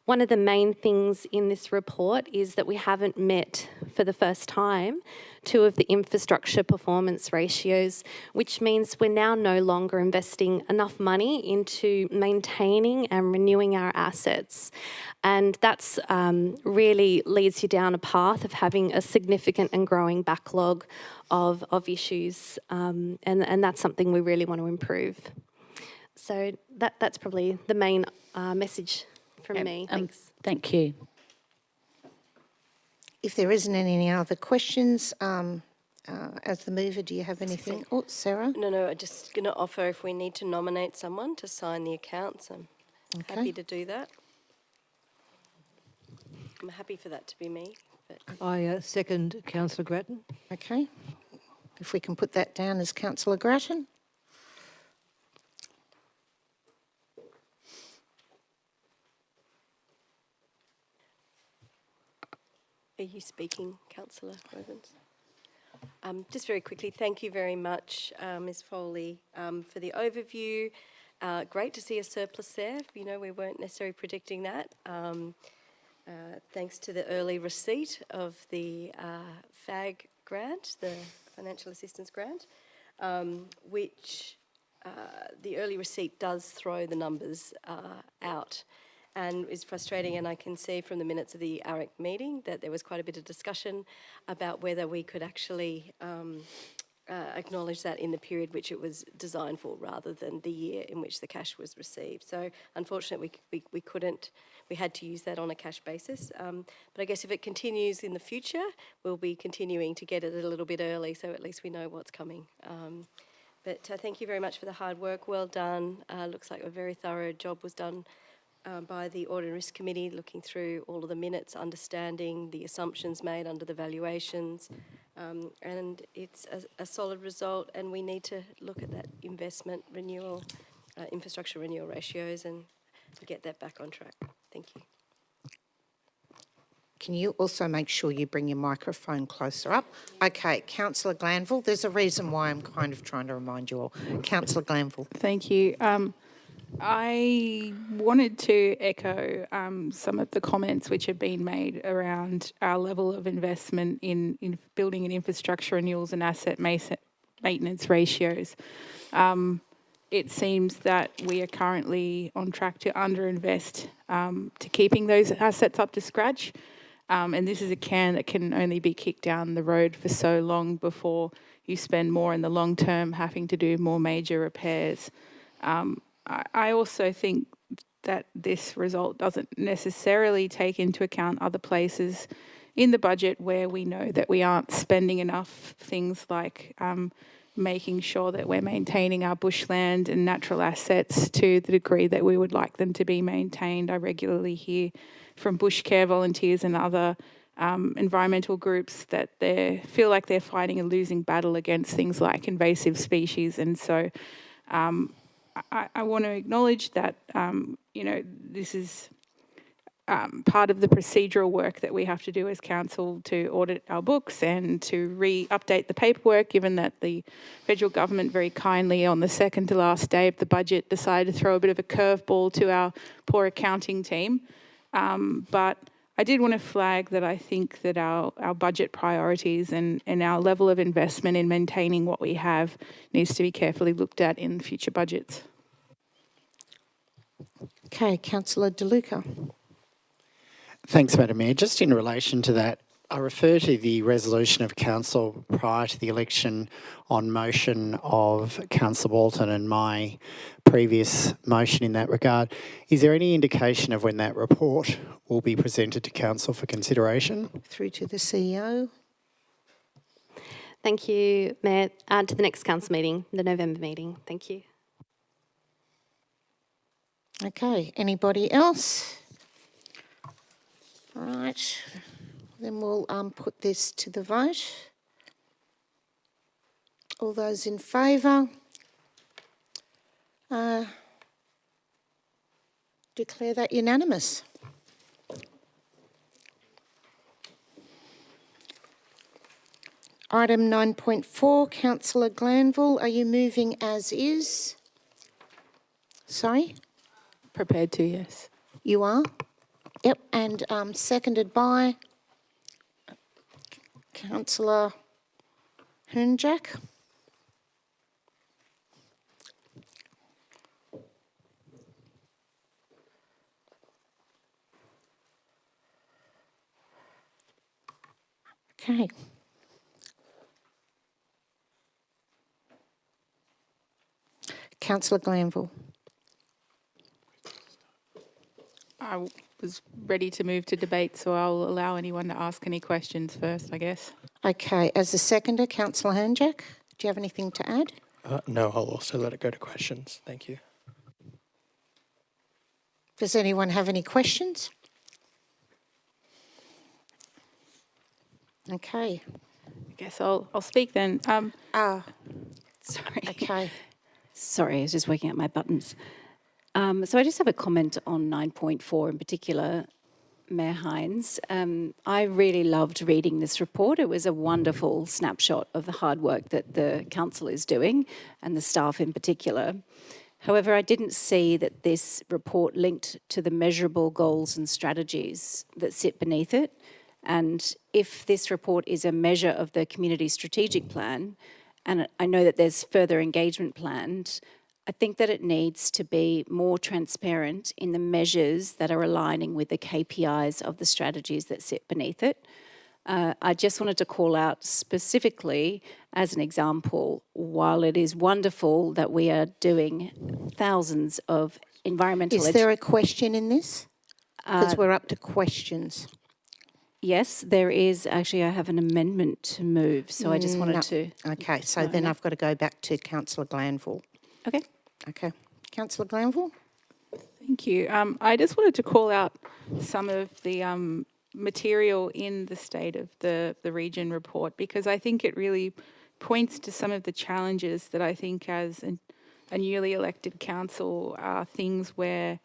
One of the main things in this report is that we haven't met, for the first time, 2 of the infrastructure performance ratios, which means we're now no longer investing enough money into maintaining and renewing our assets. And that's really leads you down a path of having a significant and growing backlog of issues. And that's something we really want to improve. So that's probably the main message from me. Thanks. Thank you. If there isn't any other questions, as the mover, do you have anything? Oh, Sarah? No, I'm just going to offer if we need to nominate someone to sign the accounts. I'm happy to do that. I'm happy for that to be me. But I second Councillor Grattan. Okay. If we can put that down as Councillor Grattan. Are you speaking, Councillor Rovens? Just very quickly, thank you very much, Ms Foley, for the overview. Great to see a surplus there. You know, we weren't necessarily predicting that. Thanks to the early receipt of the FAG grant, the Financial Assistance Grant, which the early receipt does throw the numbers out and is frustrating, and I can see from the minutes of the ARIC meeting that there was quite a bit of discussion about whether we could actually acknowledge that in the period which it was designed for rather than the year in which the cash was received. So unfortunately we couldn't, we had to use that on a cash basis. But I guess if it continues in the future, we'll be continuing to get it a little bit early, so at least we know what's coming. But thank you very much for the hard work. Well done. Looks like a very thorough job was done by the Audit and Risk Committee, looking through all of the minutes, understanding the assumptions made under the valuations, and it's a solid result, and we need to look at that investment renewal, infrastructure renewal ratios and get that back on track. Thank you. Can you also make sure you bring your microphone closer up? Okay, Councillor Glanville, there's a reason why I'm kind of trying to remind you all. Councillor Glanville. Thank you. I wanted to echo some of the comments which have been made around our level of investment in building and infrastructure renewals and asset maintenance ratios. It seems that we are currently on track to underinvest to keeping those assets up to scratch. And this is a can that can only be kicked down the road for so long before you spend more in the long term having to do more major repairs. I also think that this result doesn't necessarily take into account other places in the budget where we know that we aren't spending enough, things like making sure that we're maintaining our bushland and natural assets to the degree that we would like them to be maintained. I regularly hear from bush care volunteers and other environmental groups that they feel like they're fighting a losing battle against things like invasive species, and so I want to acknowledge that, you know, this is part of the procedural work that we have to do as council to audit our books and to update the paperwork, given that the federal government very kindly on the second to last day of the budget decided to throw a bit of a curveball to our poor accounting team. But I did want to flag that I think that our budget priorities and our level of investment in maintaining what we have needs to be carefully looked at in future budgets. Okay, Councillor De Luca. Thanks, Madam Mayor. Just in relation to that, I refer to the resolution of council prior to the election on motion of Councillor Walton and my previous motion in that regard. Is there any indication of when that report will be presented to council for consideration? Through to the CEO. Thank you, Mayor. To the next council meeting, the November meeting. Thank you. Okay, anybody else? All right, then we'll put this to the vote. All those in favour? Declare that unanimous. Item 9.4, Councillor Glanville, are you moving as is? Sorry? Prepared to, yes. You are? Yep, and seconded by Councillor Hernjack. Okay. Councillor Glanville. I was ready to move to debate, so I'll allow anyone to ask any questions first, I guess. Okay, as the seconder, Councillor Hernjack, do you have anything to add? No, I'll also let it go to questions. Thank you. Does anyone have any questions? Okay. I guess I'll speak then. Sorry. Okay. Sorry, I was just working out my buttons. So I just have a comment on 9.4 in particular, Mayor Hines. I really loved reading this report. It was a wonderful snapshot of the hard work that the council is doing and the staff in particular. However, I didn't see that this report linked to the measurable goals and strategies that sit beneath it. And if this report is a measure of the community strategic plan, and I know that there's further engagement planned, I think that it needs to be more transparent in the measures that are aligning with the KPIs of the strategies that sit beneath it. I just wanted to call out specifically as an example, while it is wonderful that we are doing thousands of environmental... Is there a question in this? Because we're up to questions. Yes, there is. Actually, I have an amendment to move, so I just wanted to... Okay, so then I've got to go back to Councillor Glanville. Okay. Okay. Councillor Glanville? Thank you. I just wanted to call out some of the material in the State of the Region report, because I think it really points to some of the challenges that I think as a newly elected council are things where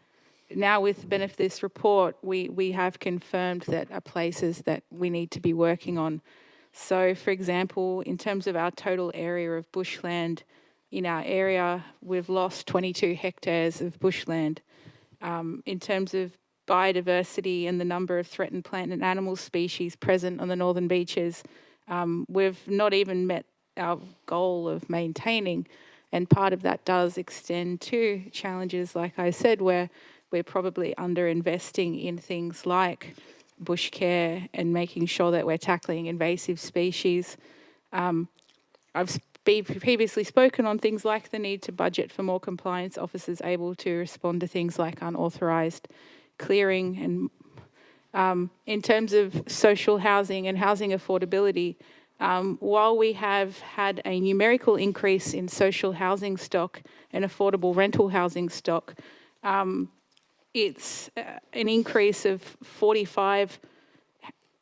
now with the benefit of this report, we have confirmed that are places that we need to be working on. So, for example, in terms of our total area of bushland in our area, we've lost 22 hectares of bushland. In terms of biodiversity and the number of threatened plant and animal species present on the northern beaches, we've not even met our goal of maintaining. And part of that does extend to challenges, like I said, where we're probably under-investing in things like bush care and making sure that we're tackling invasive species. I've previously spoken on things like the need to budget for more compliance officers able to respond to things like unauthorised clearing. And in terms of social housing and housing affordability, while we have had a numerical increase in social housing stock and affordable rental housing stock, it's an increase of 45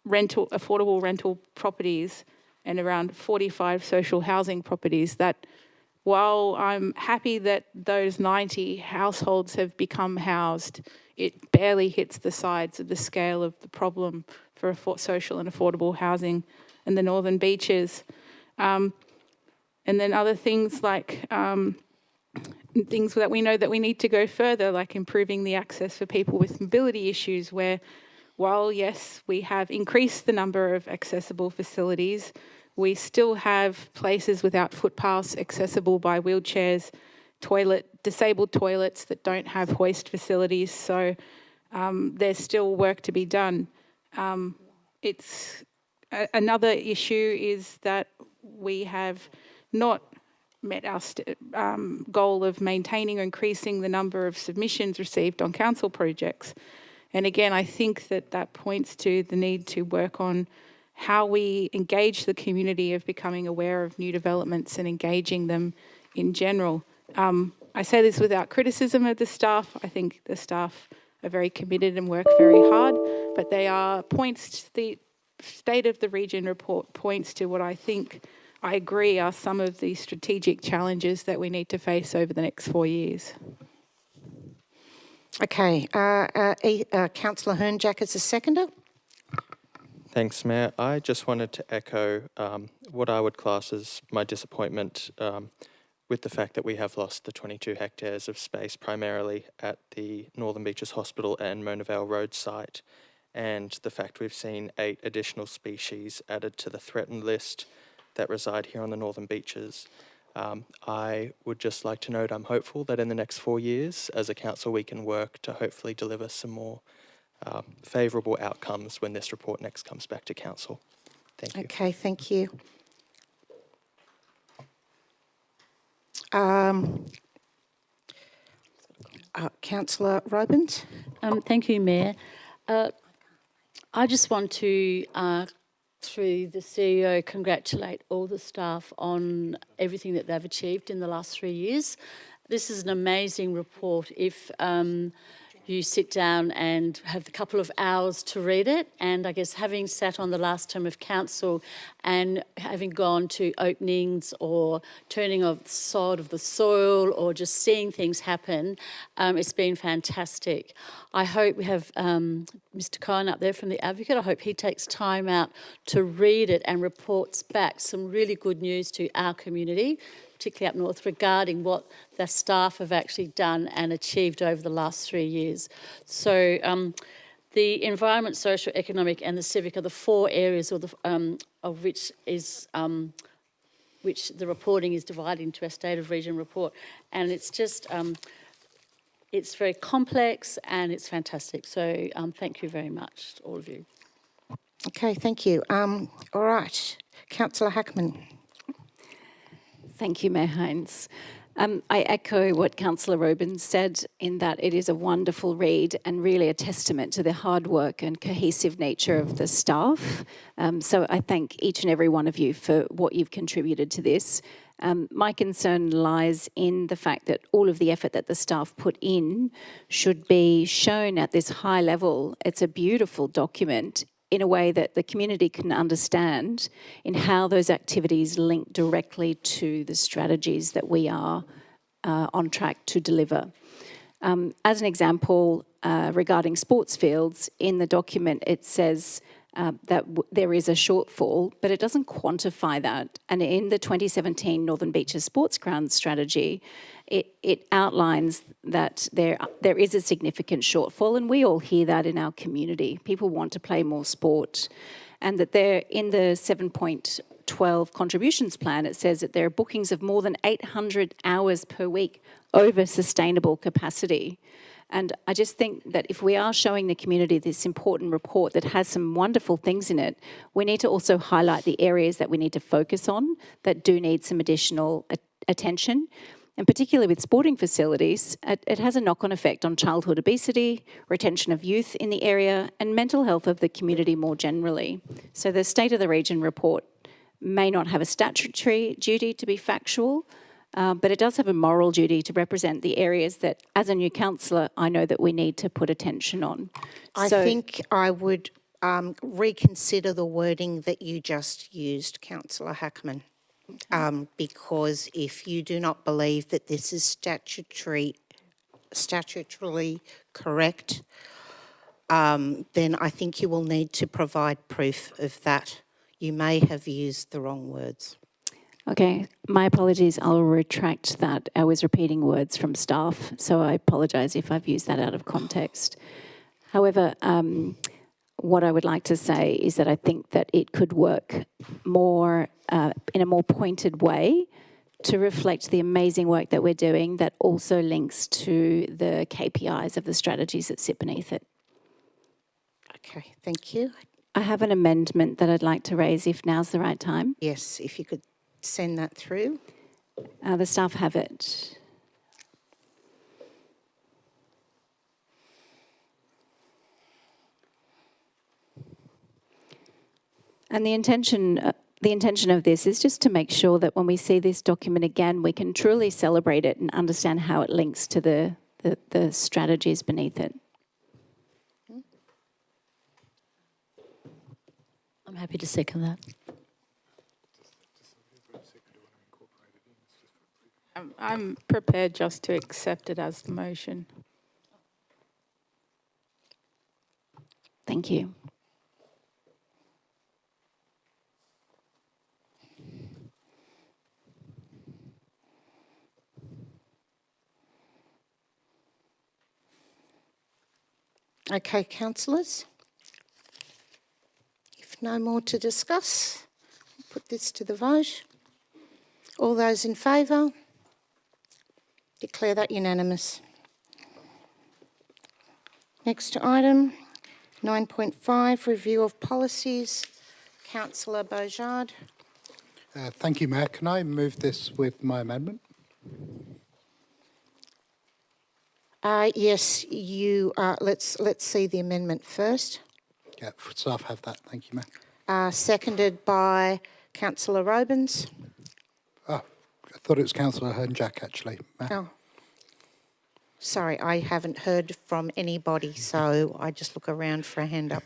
affordable rental properties and around 45 social housing properties. That, while I'm happy that those 90 households have become housed, it barely hits the sides of the scale of the problem for social and affordable housing in the northern beaches. And then other things like things that we know that we need to go further, like improving the access for people with mobility issues, where while, yes, we have increased the number of accessible facilities, we still have places without footpaths accessible by wheelchairs, disabled toilets that don't have hoist facilities. So there's still work to be done. It's Another issue is that we have not met our goal of maintaining or increasing the number of submissions received on council projects. And again, I think that points to the need to work on how we engage the community of becoming aware of new developments and engaging them in general. I say this without criticism of the staff. I think the staff are very committed and work very hard, but they are the State of the Region report points to what I think, I agree, are some of the strategic challenges that we need to face over the next 4 years. Okay, Councillor Hernjack as a seconder. Thanks, Mayor. I just wanted to echo what I would class as my disappointment with the fact that we have lost the 22 hectares of space primarily at the Northern Beaches Hospital and Mona Vale Road site, and the fact we've seen 8 additional species added to the threatened list that reside here on the Northern Beaches. I would just like to note I'm hopeful that in the next 4 years, as a council, we can work to hopefully deliver some more favourable outcomes when this report next comes back to council. Thank you. Okay, thank you. Councillor Robins. Thank you, Mayor. I just want to, through the CEO, congratulate all the staff on everything that they've achieved in the last 3 years. This is an amazing report if you sit down and have a couple of hours to read it. And I guess having sat on the last term of council and having gone to openings or turning of the sod of the soil or just seeing things happen, it's been fantastic. I hope we have Mr. Cohen up there from the Advocate. I hope he takes time out to read it and reports back some really good news to our community, particularly up north, regarding what the staff have actually done and achieved over the last 3 years. So the environment, social, economic and the civic are the 4 areas of which the reporting is divided into a State of Region report. And it's just, it's very complex and it's fantastic. So thank you very much, all of you. Okay, thank you. All right, Councillor Hackman. Thank you, Mayor Hines. I echo what Councillor Robins said in that it is a wonderful read and really a testament to the hard work and cohesive nature of the staff. So I thank each and every one of you for what you've contributed to this. My concern lies in the fact that all of the effort that the staff put in should be shown at this high level. It's a beautiful document in a way that the community can understand in how those activities link directly to the strategies that we are on track to deliver. As an example, regarding sports fields, in the document it says that there is a shortfall, but it doesn't quantify that. And in the 2017 Northern Beaches Sports Ground strategy, it outlines that there is a significant shortfall, and we all hear that in our community. People want to play more sport, and that they're in the 7.12 contributions plan, it says that there are bookings of more than 800 hours per week over sustainable capacity. And I just think that if we are showing the community this important report that has some wonderful things in it, we need to also highlight the areas that we need to focus on that do need some additional attention. And particularly with sporting facilities, it has a knock-on effect on childhood obesity, retention of youth in the area, and mental health of the community more generally. So the State of the Region report may not have a statutory duty to be factual, but it does have a moral duty to represent the areas that, as a new councillor, I know that we need to put attention on. I think I would reconsider the wording that you just used, Councillor Hackman. Because if you do not believe that this is statutorily correct, then I think you will need to provide proof of that. You may have used the wrong words. Okay, my apologies. I'll retract that. I was repeating words from staff, so I apologise if I've used that out of context. However, what I would like to say is that I think that it could work more in a more pointed way to reflect the amazing work that we're doing that also links to the KPIs of the strategies that sit beneath it. Okay, thank you. I have an amendment that I'd like to raise if now's the right time. Yes, if you could send that through. The staff have it. And the intention of this is just to make sure that when we see this document again, we can truly celebrate it and understand how it links to the strategies beneath it. I'm happy to second that. I'm prepared just to accept it as the motion. Thank you. Okay, councillors. If no more to discuss, I'll put this to the vote. All those in favour? Declare that unanimous. Next item, 9.5, review of policies. Councillor Beaujard. Thank you, Mayor. Can I move this with my amendment? Yes, you. Let's see the amendment first. Yeah, staff have that. Thank you, Mayor. Seconded by Councillor Robins. Oh, I thought it was Councillor Hernjack, actually, Mayor. Oh. Sorry, I haven't heard from anybody, so I just look around for a hand up.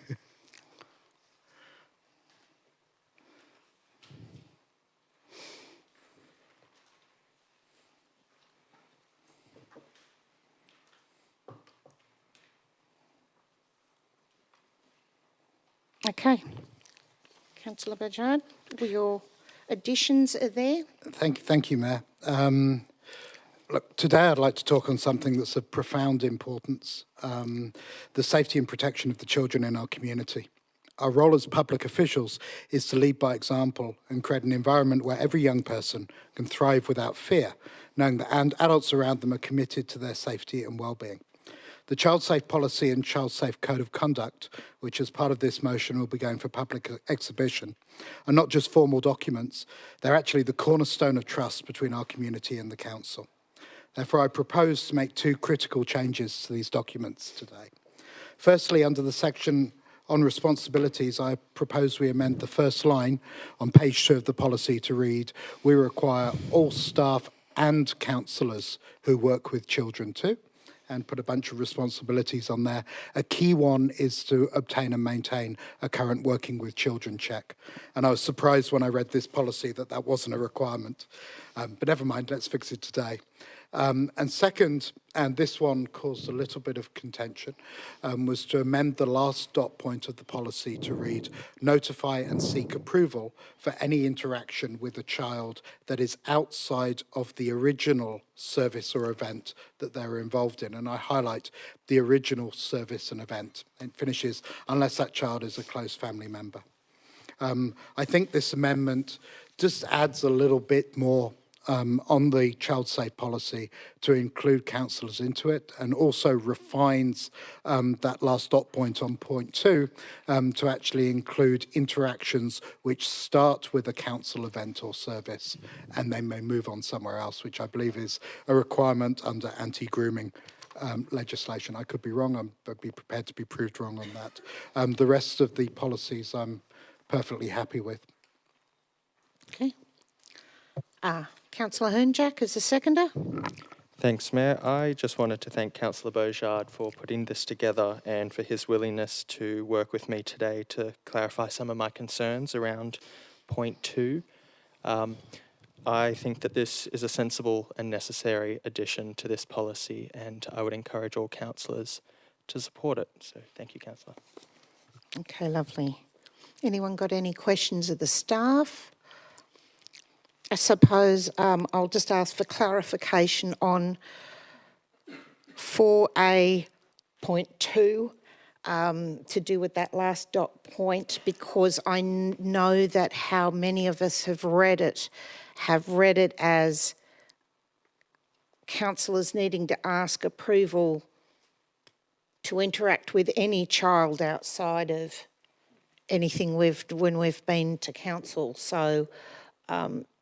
Okay. Councillor Bajard, your additions are there. Thank you, Mayor. Look, today I'd like to talk on something that's of profound importance, the safety and protection of the children in our community. Our role as public officials is to lead by example and create an environment where every young person can thrive without fear, knowing that adults around them are committed to their safety and well-being. The Child Safe Policy and Child Safe Code of Conduct, which as part of this motion will be going for public exhibition, are not just formal documents, they're actually the cornerstone of trust between our community and the Council. Therefore, I propose to make two critical changes to these documents today. Firstly, under the section on responsibilities, I propose we amend the first line on page 2 of the policy to read, we require all staff and counsellors who work with children too, and put a bunch of responsibilities on there. A key one is to obtain and maintain a current working with children check. And I was surprised when I read this policy that that wasn't a requirement. But never mind, let's fix it today. And second, and this one caused a little bit of contention, was to amend the last dot point of the policy to read, notify and seek approval for any interaction with a child that is outside of the original service or event that they're involved in. And I highlight the original service and event. It finishes, unless that child is a close family member. I think this amendment just adds a little bit more on the child safe policy to include counsellors into it, and also refines that last dot point on point 2 to actually include interactions which start with a council event or service and then may move on somewhere else, which I believe is a requirement under anti-grooming legislation. I could be wrong. I'd be prepared to be proved wrong on that. The rest of the policies I'm perfectly happy with. Okay. Councillor Hernjack as the seconder. Thanks, Mayor. I just wanted to thank Councillor Beaujard for putting this together and for his willingness to work with me today to clarify some of my concerns around point 2. I think that this is a sensible and necessary addition to this policy, and I would encourage all councillors to support it. So thank you, Councillor. Okay, lovely. Anyone got any questions of the staff? I suppose I'll just ask for clarification on 4A.2 to do with that last dot point, because I know that how many of us have read it as councillors needing to ask approval to interact with any child outside of anything when we've been to council. So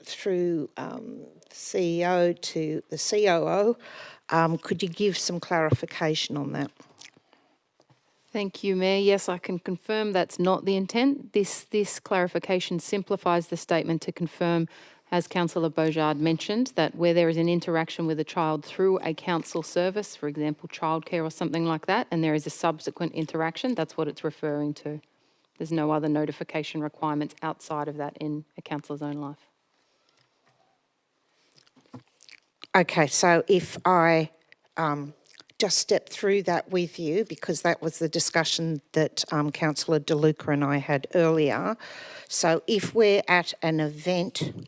through CEO to the COO, could you give some clarification on that? Thank you, Mayor. Yes, I can confirm that's not the intent. This clarification simplifies the statement to confirm, as Councillor Beaujard mentioned, that where there is an interaction with a child through a council service, for example, childcare or something like that, and there is a subsequent interaction, that's what it's referring to. There's no other notification requirements outside of that in a councillor's own life. Okay, so if I just step through that with you, because that was the discussion that Councillor De Luca and I had earlier. So if we're at an event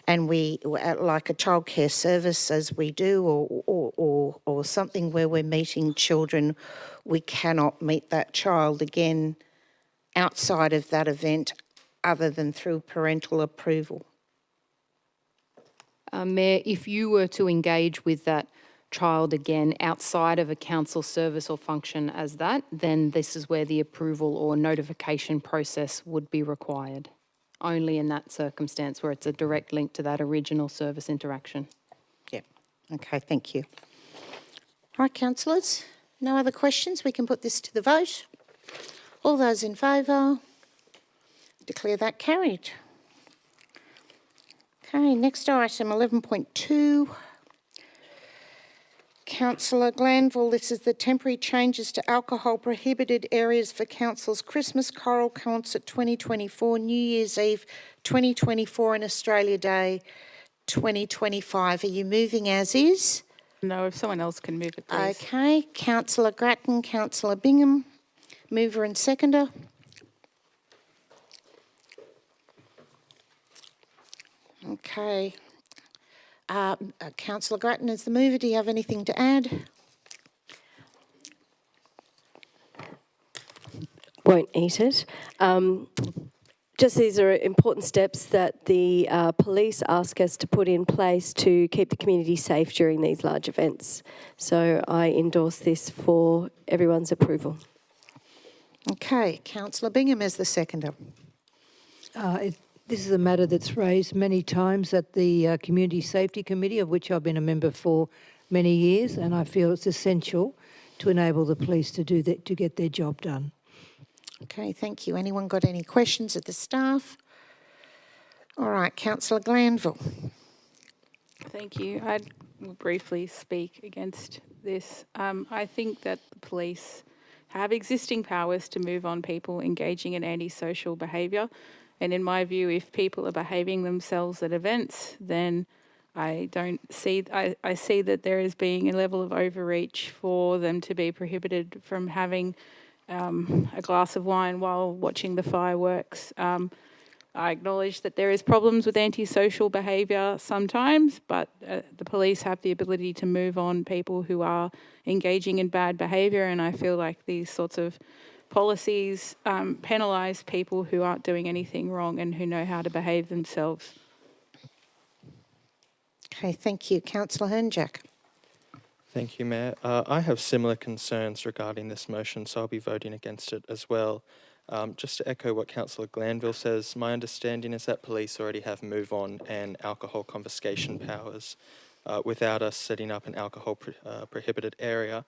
and we're at like a childcare service as we do, or something where we're meeting children, we cannot meet that child again outside of that event other than through parental approval. Mayor, if you were to engage with that child again outside of a council service or function as that, then this is where the approval or notification process would be required. Only in that circumstance where it's a direct link to that original service interaction. Yep. Okay, thank you. All right, councillors, no other questions? We can put this to the vote. All those in favour? Declare that carried. Okay, next item, 11.2. Councillor Glanville, this is the temporary changes to alcohol prohibited areas for Council's Christmas Choral Concert 2024, New Year's Eve 2024 and Australia Day 2025. Are you moving as is? No, if someone else can move it, please. Okay, Councillor Grattan, Councillor Bingham, mover and seconder. Okay. Councillor Grattan is the mover. Do you have anything to add? Won't eat it. Just these are important steps that the police ask us to put in place to keep the community safe during these large events. So I endorse this for everyone's approval. Okay, Councillor Bingham is the seconder. This is a matter that's raised many times at the Community Safety Committee, of which I've been a member for many years, and I feel it's essential to enable the police to do that, to get their job done. Okay, thank you. Anyone got any questions of the staff? All right, Councillor Glanville. Thank you. I will briefly speak against this. I think that the police have existing powers to move on people engaging in antisocial behaviour. And in my view, if people are behaving themselves at events, then I see that there is being a level of overreach for them to be prohibited from having a glass of wine while watching the fireworks. I acknowledge that there is problems with antisocial behaviour sometimes, but the police have the ability to move on people who are engaging in bad behaviour, and I feel like these sorts of policies penalise people who aren't doing anything wrong and who know how to behave themselves. Okay, thank you. Councillor Hernjack. Thank you, Mayor. I have similar concerns regarding this motion, so I'll be voting against it as well. Just to echo what Councillor Glanville says, my understanding is that police already have move-on and alcohol confiscation powers without us setting up an alcohol prohibited area.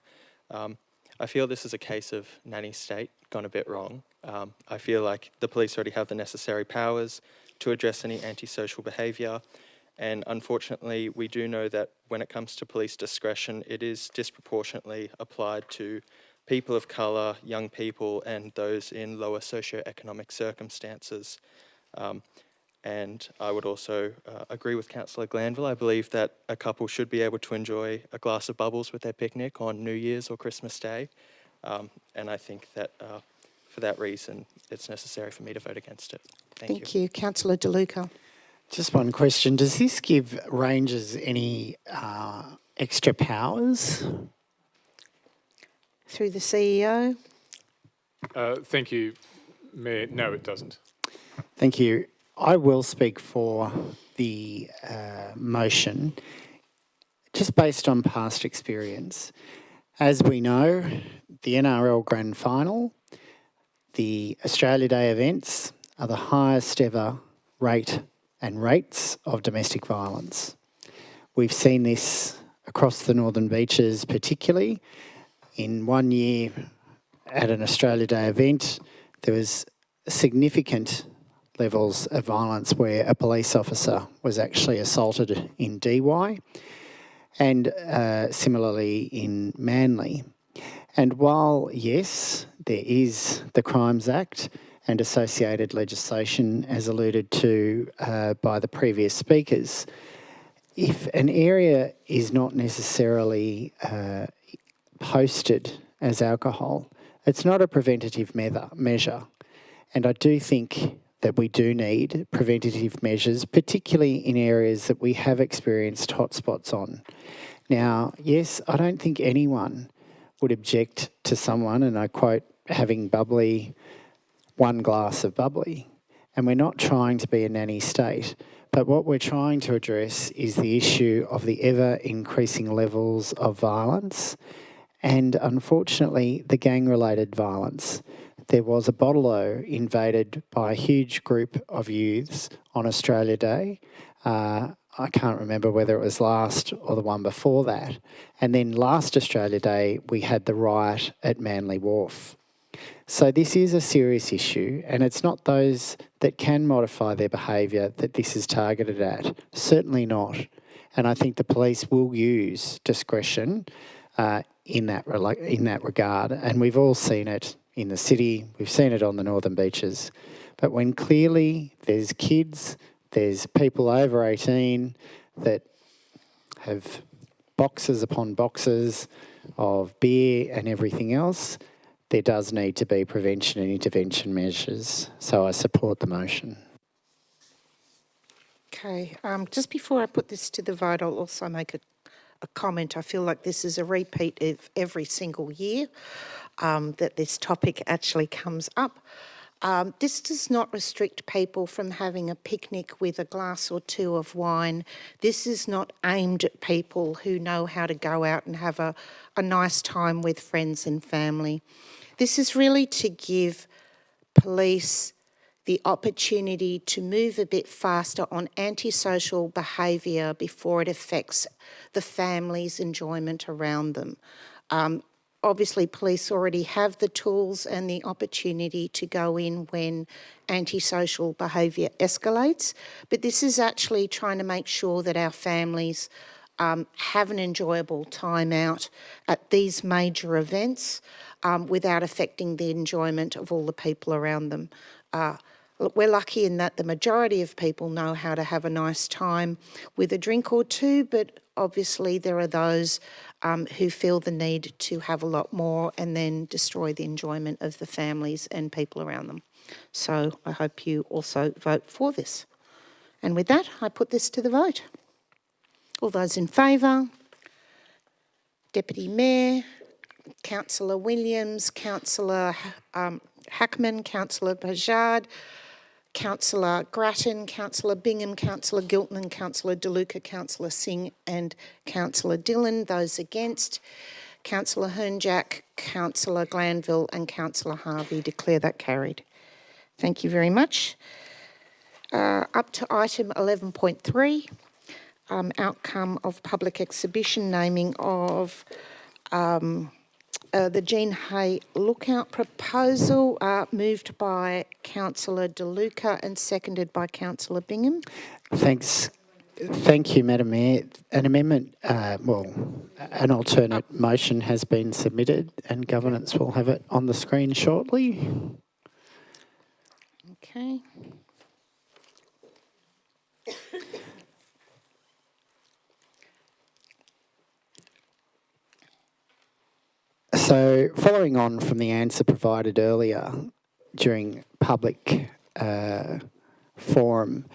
I feel this is a case of nanny state gone a bit wrong. I feel like the police already have the necessary powers to address any antisocial behaviour, and unfortunately we do know that when it comes to police discretion, it is disproportionately applied to people of colour, young people, and those in lower socioeconomic circumstances. And I would also agree with Councillor Glanville. I believe that a couple should be able to enjoy a glass of bubbles with their picnic on New Year's or Christmas Day. And I think that for that reason, it's necessary for me to vote against it. Thank you. Councillor De Luca. Just one question. Does this give rangers any extra powers? Through the CEO. Thank you, Mayor. No, it doesn't. Thank you. I will speak for the motion, just based on past experience. As we know, the NRL Grand Final, the Australia Day events are the highest ever rates of domestic violence. We've seen this across the Northern Beaches particularly. In 1 year at an Australia Day event, there was significant levels of violence where a police officer was actually assaulted in DY, and similarly in Manly. And while, yes, there is the Crimes Act and associated legislation as alluded to by the previous speakers, if an area is not necessarily posted as alcohol, it's not a preventative measure. And I do think that we do need preventative measures, particularly in areas that we have experienced hotspots on. Now, yes, I don't think anyone would object to someone, and I quote, having bubbly, one glass of bubbly. And we're not trying to be a nanny state, but what we're trying to address is the issue of the ever-increasing levels of violence and, unfortunately, the gang-related violence. There was a bottle-o invaded by a huge group of youths on Australia Day. I can't remember whether it was last or the one before that. And then last Australia Day, we had the riot at Manly Wharf. So this is a serious issue, and it's not those that can modify their behaviour that this is targeted at. Certainly not. And I think the police will use discretion in that regard. And we've all seen it in the city. We've seen it on the Northern Beaches. But when clearly there's kids, there's people over 18 that have boxes upon boxes of beer and everything else, there does need to be prevention and intervention measures. So I support the motion. Okay, just before I put this to the vote, I'll also make a comment. I feel like this is a repeat of every single year that this topic actually comes up. This does not restrict people from having a picnic with a glass or two of wine. This is not aimed at people who know how to go out and have a nice time with friends and family. This is really to give police the opportunity to move a bit faster on antisocial behaviour before it affects the family's enjoyment around them. Obviously, police already have the tools and the opportunity to go in when antisocial behaviour escalates, but this is actually trying to make sure that our families have an enjoyable time out at these major events without affecting the enjoyment of all the people around them. We're lucky in that the majority of people know how to have a nice time with a drink or two, but obviously there are those who feel the need to have a lot more and then destroy the enjoyment of the families and people around them. So I hope you also vote for this. And with that, I put this to the vote. All those in favour? Deputy Mayor, Councillor Williams, Councillor Hackman, Councillor Bajard, Councillor Grattan, Councillor Bingham, Councillor Giltman, Councillor DeLuca, Councillor Singh and Councillor Dillon. Those against, Councillor Hernjack, Councillor Glanville and Councillor Harvey. Declare that carried. Thank you very much. Up to item 11.3, outcome of public exhibition, naming of the Jean Hay Lookout proposal, moved by Councillor DeLuca and seconded by Councillor Bingham. Thanks. Thank you, Madam Mayor. An amendment, an alternate motion has been submitted and governance will have it on the screen shortly. Okay. So, following on from the answer provided earlier during public forum,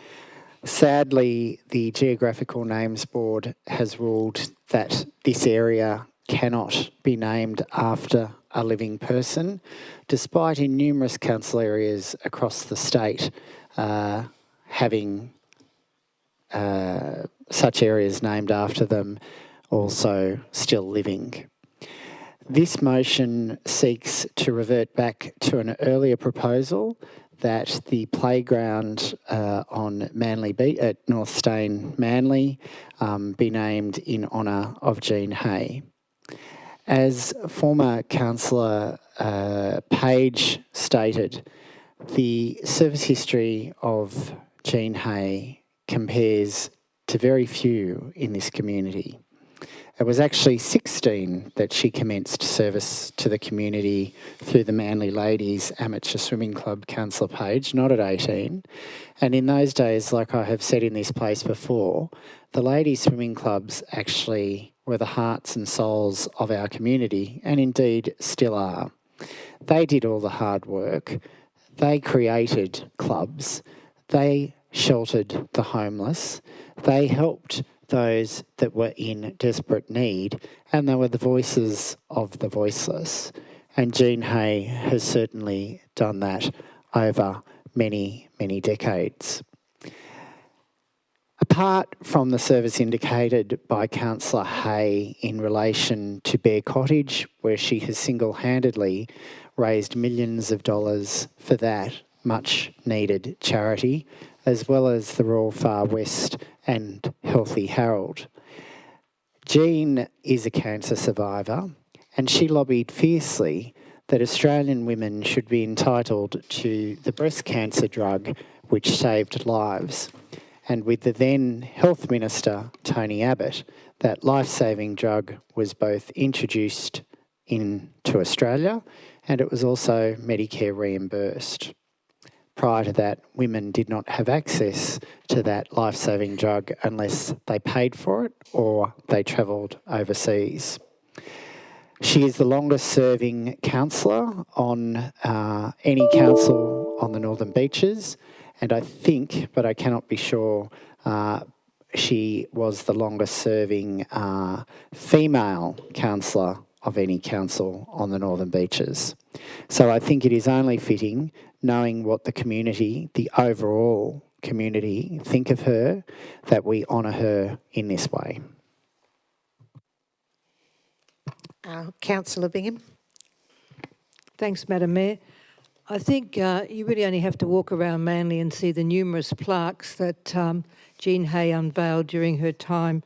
sadly, the Geographical Names Board has ruled that this area cannot be named after a living person, despite in numerous council areas across the state having such areas named after them also still living. This motion seeks to revert back to an earlier proposal that the playground on Manly Beach at North Stane, Manly, be named in honour of Jean Hay. As former councillor Page stated, the service history of Jean Hay compares to very few in this community. It was actually 16 that she commenced service to the community through the Manly Ladies Amateur Swimming Club, Councillor Page, not at 18. And in those days, like I have said in this place before, the ladies swimming clubs actually were the hearts and souls of our community, and indeed still are. They did all the hard work. They created clubs. They sheltered the homeless. They helped those that were in desperate need, and they were the voices of the voiceless. And Jean Hay has certainly done that over many, many decades. Apart from the service indicated by Councillor Hay in relation to Bear Cottage, where she has single-handedly raised millions of dollars for that much needed charity, as well as the Royal Far West and Healthy Harold. Jean is a cancer survivor, and she lobbied fiercely that Australian women should be entitled to the breast cancer drug which saved lives. And with the then Health Minister, Tony Abbott, that life-saving drug was both introduced into Australia and it was also Medicare reimbursed. Prior to that, women did not have access to that life-saving drug unless they paid for it or they travelled overseas. She is the longest-serving councillor on any council on the Northern Beaches, and I think, but I cannot be sure, she was the longest-serving female councillor of any council on the Northern Beaches. So I think it is only fitting, knowing what the community, the overall community, think of her, that we honour her in this way. Councillor Bingham. Thanks, Madam Mayor. I think you really only have to walk around Manly and see the numerous plaques that Jean Hay unveiled during her time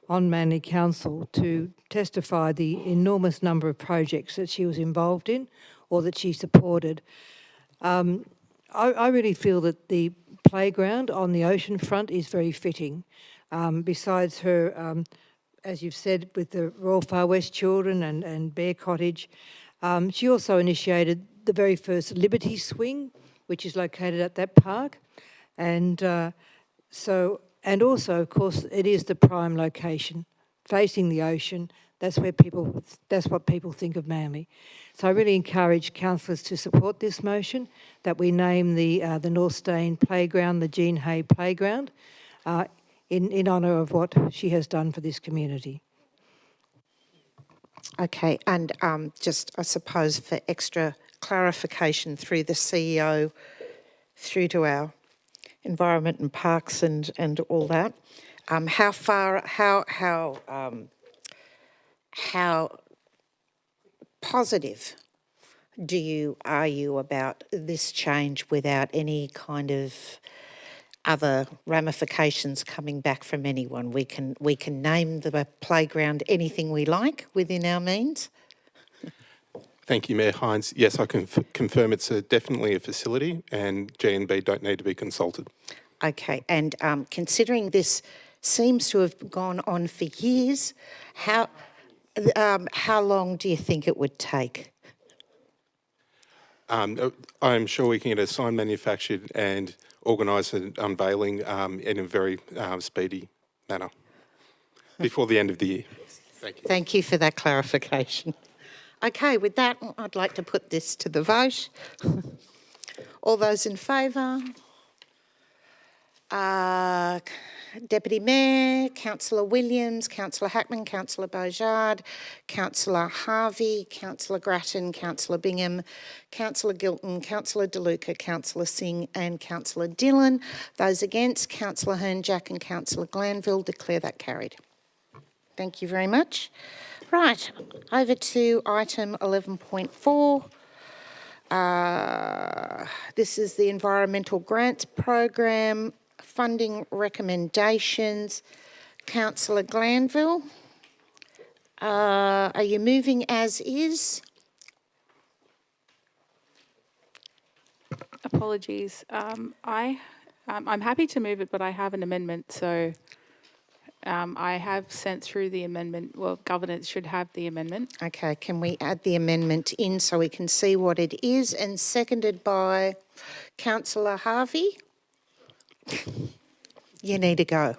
on Manly Council to testify the enormous number of projects that she was involved in or that she supported. I really feel that the playground on the ocean front is very fitting. Besides her, as you've said, with the Royal Far West Children and Bear Cottage, she also initiated the very first Liberty Swing, which is located at that park. And also, of course, it is the prime location, facing the ocean. That's what people think of Manly. So I really encourage councillors to support this motion, that we name the North Stane Playground the Jean Hay Playground, in honour of what she has done for this community. Okay, and just, I suppose, for extra clarification through the CEO, through to our Environment and Parks and all that, how positive are you about this change without any kind of other ramifications coming back from anyone? We can name the playground anything we like within our means. Thank you, Mayor Hines. Yes, I can confirm it's definitely a facility, and G&B don't need to be consulted. Okay, and considering this seems to have gone on for years, how long do you think it would take? I'm sure we can get a sign manufactured and organise an unveiling in a very speedy manner before the end of the year. Thank you. Thank you for that clarification. Okay, with that, I'd like to put this to the vote. All those in favour? Deputy Mayor, Councillor Williams, Councillor Hackman, Councillor Beaujard, Councillor Harvey, Councillor Grattan, Councillor Bingham, Councillor Gilton, Councillor DeLuca, Councillor Singh and Councillor Dillon. Those against, Councillor Hernjack and Councillor Glanville. Declare that carried. Thank you very much. Right, over to item 11.4. This is the Environmental Grants Program, funding recommendations. Councillor Glanville, are you moving as is? Apologies. I'm happy to move it, but I have an amendment, so I have sent through the amendment. Well, governance should have the amendment. Okay, can we add the amendment in so we can see what it is? And seconded by Councillor Harvey. You need to go.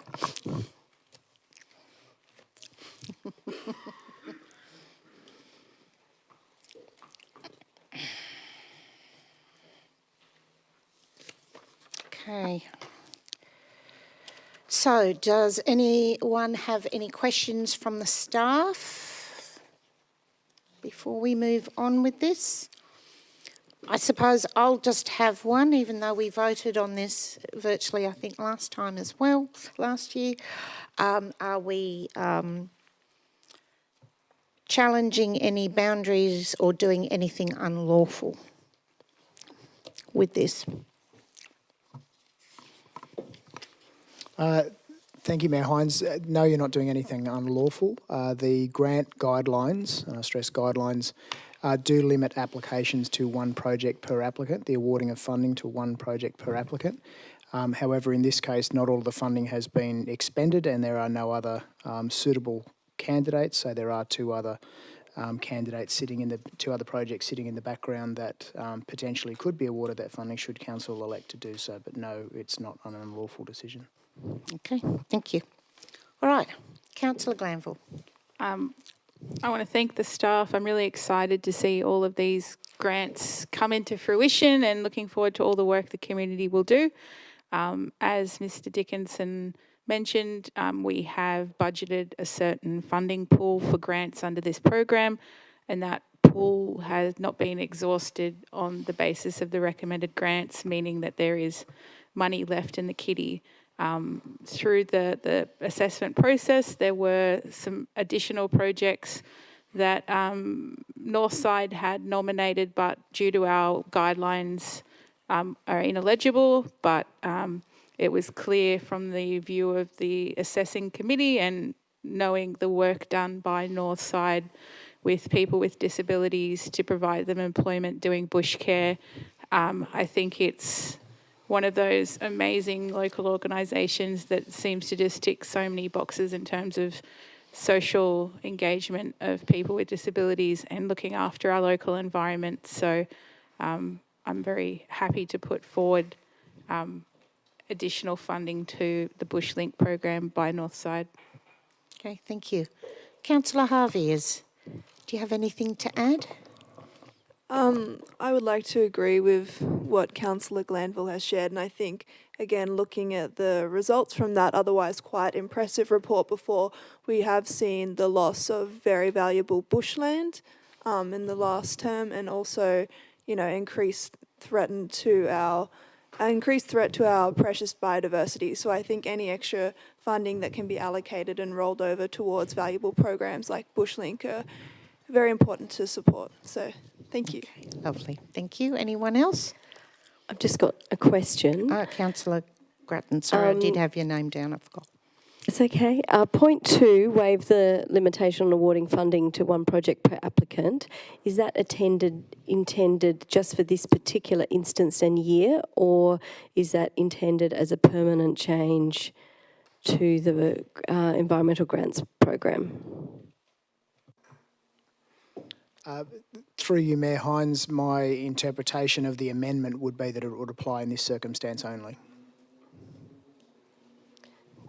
Okay. So, does anyone have any questions from the staff before we move on with this? I suppose I'll just have one, even though we voted on this virtually, I think, last time as well, last year. Are we challenging any boundaries or doing anything unlawful with this? Thank you, Mayor Hines. No, you're not doing anything unlawful. The grant guidelines, stress guidelines, do limit applications to one project per applicant, the awarding of funding to one project per applicant. However, in this case, not all of the funding has been expended and there are no other suitable candidates, so there are two other candidates sitting in two other projects sitting in the background that potentially could be awarded that funding should council elect to do so, but no, it's not an unlawful decision. Okay, thank you. All right, Councillor Glanville. I want to thank the staff. I'm really excited to see all of these grants come into fruition and looking forward to all the work the community will do. As Mr. Dickinson mentioned, we have budgeted a certain funding pool for grants under this program, and that pool has not been exhausted on the basis of the recommended grants, meaning that there is money left in the kitty. Through the assessment process, there were some additional projects that Northside had nominated, but due to our guidelines are ineligible, but it was clear from the view of the assessing committee and knowing the work done by Northside with people with disabilities to provide them employment doing bush care. I think it's one of those amazing local organisations that seems to just tick so many boxes in terms of social engagement of people with disabilities and looking after our local environment. So I'm very happy to put forward additional funding to the Bushlink program by Northside. Okay, thank you. Councillor Harvey, do you have anything to add? I would like to agree with what Councillor Glanville has shared, and I think, again, looking at the results from that otherwise quite impressive report before, we have seen the loss of very valuable bushland in the last term, and also, increased threat to our precious biodiversity. So I think any extra funding that can be allocated and rolled over towards valuable programs like Bushlink are very important to support. So thank you. Okay, lovely. Thank you. Anyone else? I've just got a question. Councillor Grattan, sorry, I did have your name down, I forgot. It's okay. Point 2, waive the limitation on awarding funding to one project per applicant. Is that intended just for this particular instance and year, or is that intended as a permanent change to the environmental grants program? Through you, Mayor Hines, my interpretation of the amendment would be that it would apply in this circumstance only.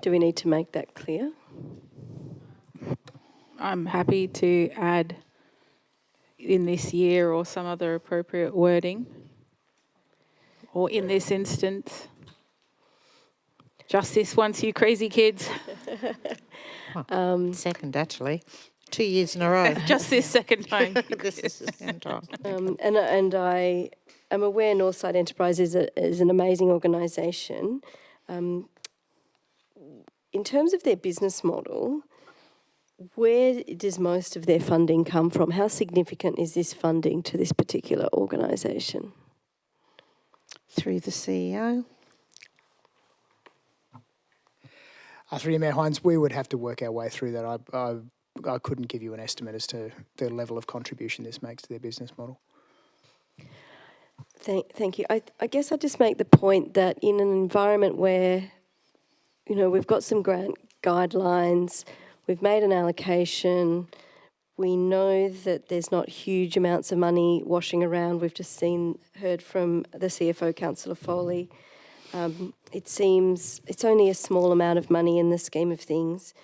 Do we need to make that clear? I'm happy to add in this year or some other appropriate wording, or in this instance, just this once, you crazy kids. Second, actually. 2 years in a row. Just this second time. This is the second time. And I am aware Northside Enterprise is an amazing organisation. In terms of their business model, Where does most of their funding come from? How significant is this funding to this particular organisation? Through the CEO. Through you, Mayor Hines, we would have to work our way through that. I couldn't give you an estimate as to the level of contribution this makes to their business model. Thank you. I guess I'd just make the point that in an environment where, you know, we've got some grant guidelines, we've made an allocation, we know that there's not huge amounts of money washing around. We've just heard from the CFO, Councillor Foley. It seems it's only a small amount of money in the scheme of things,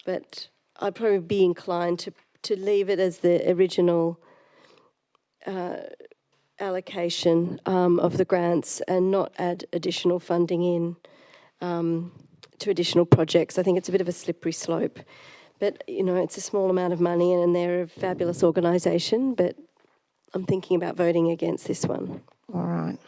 but I'd probably be inclined to leave it as the original allocation of the grants and not add additional funding in to additional projects. I think it's a bit of a slippery slope. But, you know, it's a small amount of money and they're a fabulous organisation, but I'm thinking about voting against this one. All right.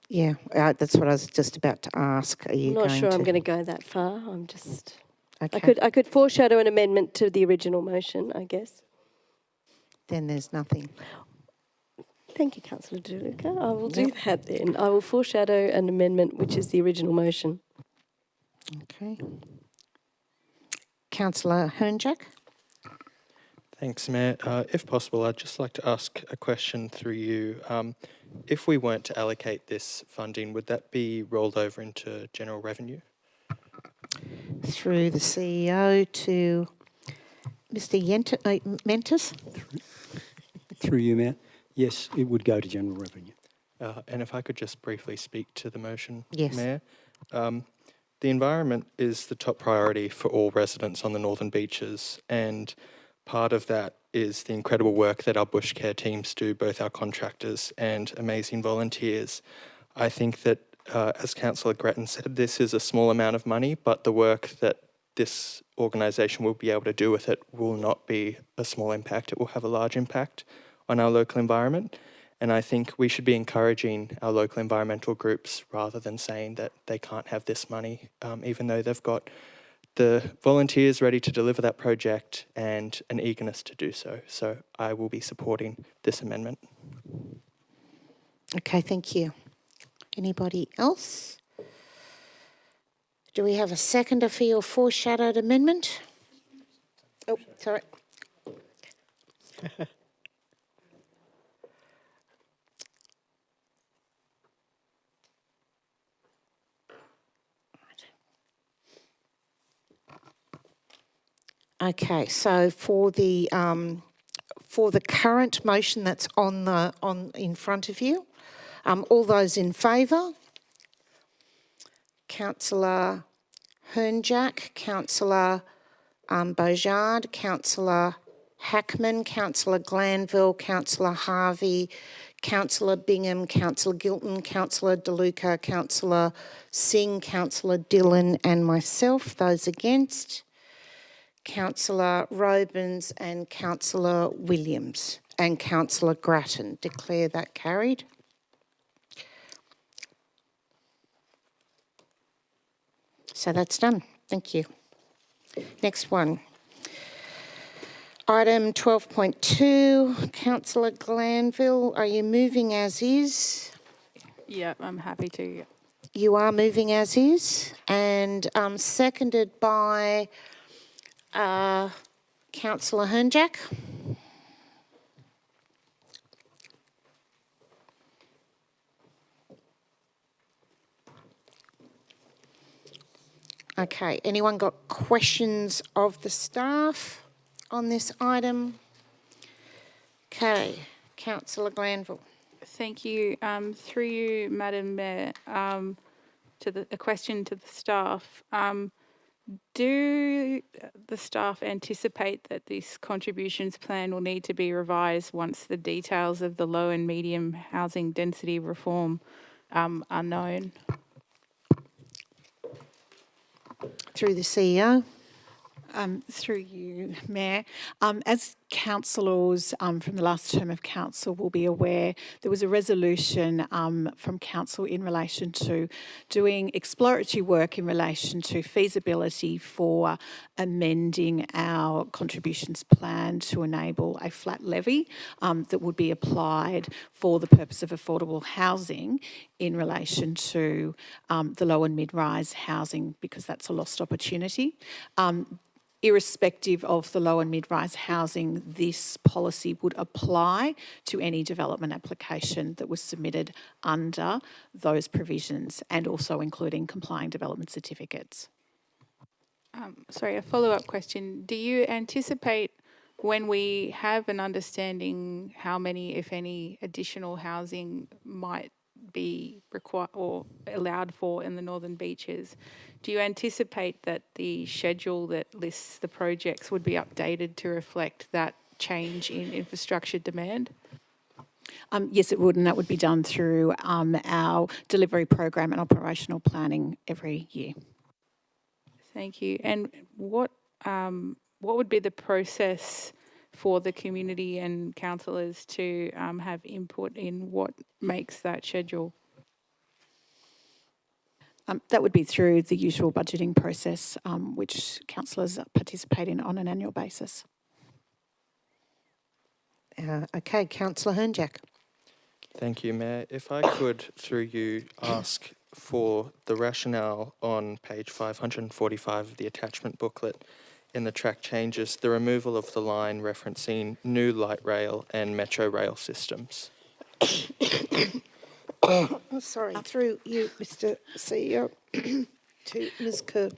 Yeah, that's what I was just about to ask. Are you I'm not going sure to... I'm going to go that far. I'm just... Okay. I could foreshadow an amendment to the original motion, I guess. Then there's nothing. Thank you, Councillor De Luca. I will do that then. I will foreshadow an amendment, which is the original motion. Okay. Councillor Hernjack. Thanks, Mayor. If possible, I'd just like to ask a question through you. If we weren't to allocate this funding, would that be rolled over into general revenue? Through the CEO to Mr. Mentis. Through you, Mayor. Yes, it would go to general revenue. And if I could just briefly speak to the motion, Yes. Mayor. The environment is the top priority for all residents on the Northern Beaches, and part of that is the incredible work that our bush care teams do, both our contractors and amazing volunteers. I think that, as Councillor Gretton said, this is a small amount of money, but the work that this organisation will be able to do with it will not be a small impact. It will have a large impact on our local environment. And I think we should be encouraging our local environmental groups rather than saying that they can't have this money, even though they've got the volunteers ready to deliver that project and an eagerness to do so. So I will be supporting this amendment. Okay, thank you. Anybody else? Do we have a seconder for your foreshadowed amendment? Oh, sorry. Okay, so for the current motion that's in front of you, all those in favour? Councillor Hernjack, Councillor Beaujard, Councillor Hackman, Councillor Glanville, Councillor Harvey, Councillor Bingham, Councillor Gilton, Councillor De Luca, Councillor Singh, Councillor Dillon and myself. Those against? Councillor Robins and Councillor Williams and Councillor Grattan. Declare that carried. So that's done. Thank you. Next one. Item 12.2, Councillor Glanville, are you moving as is? Yeah, I'm happy to. You are moving as is, and seconded by Councillor Hernjack. Okay, anyone got questions of the staff on this item? Okay, Councillor Glanville. Thank you. Through you, Madam Mayor, a question to the staff. Do the staff anticipate that this contributions plan will need to be revised once the details of the low and medium housing density reform are known? Through the CEO. Through you, Mayor. As councillors from the last term of council will be aware, there was a resolution from council in relation to doing exploratory work in relation to feasibility for amending our contributions plan to enable a flat levy that would be applied for the purpose of affordable housing in relation to the low and mid-rise housing, because that's a lost opportunity. Irrespective of the low and mid-rise housing, this policy would apply to any development application that was submitted under those provisions, and also including complying development certificates. Sorry, a follow-up question. Do you anticipate, when we have an understanding how many, if any, additional housing might be required or allowed for in the Northern Beaches, do you anticipate that the schedule that lists the projects would be updated to reflect that change in infrastructure demand? Yes, it would, and that would be done through our delivery program and operational planning every year. Thank you. And what would be the process for the community and councillors to have input in what makes that schedule? That would be through the usual budgeting process, which councillors participate in on an annual basis. Okay, Councillor Hernjack. Thank you, Mayor. If I could, through you, ask for the rationale on page 545 of the attachment booklet in the track changes, the removal of the line referencing new light rail and metro rail systems. Sorry, through you, Mr. CEO, to Ms. Kerr.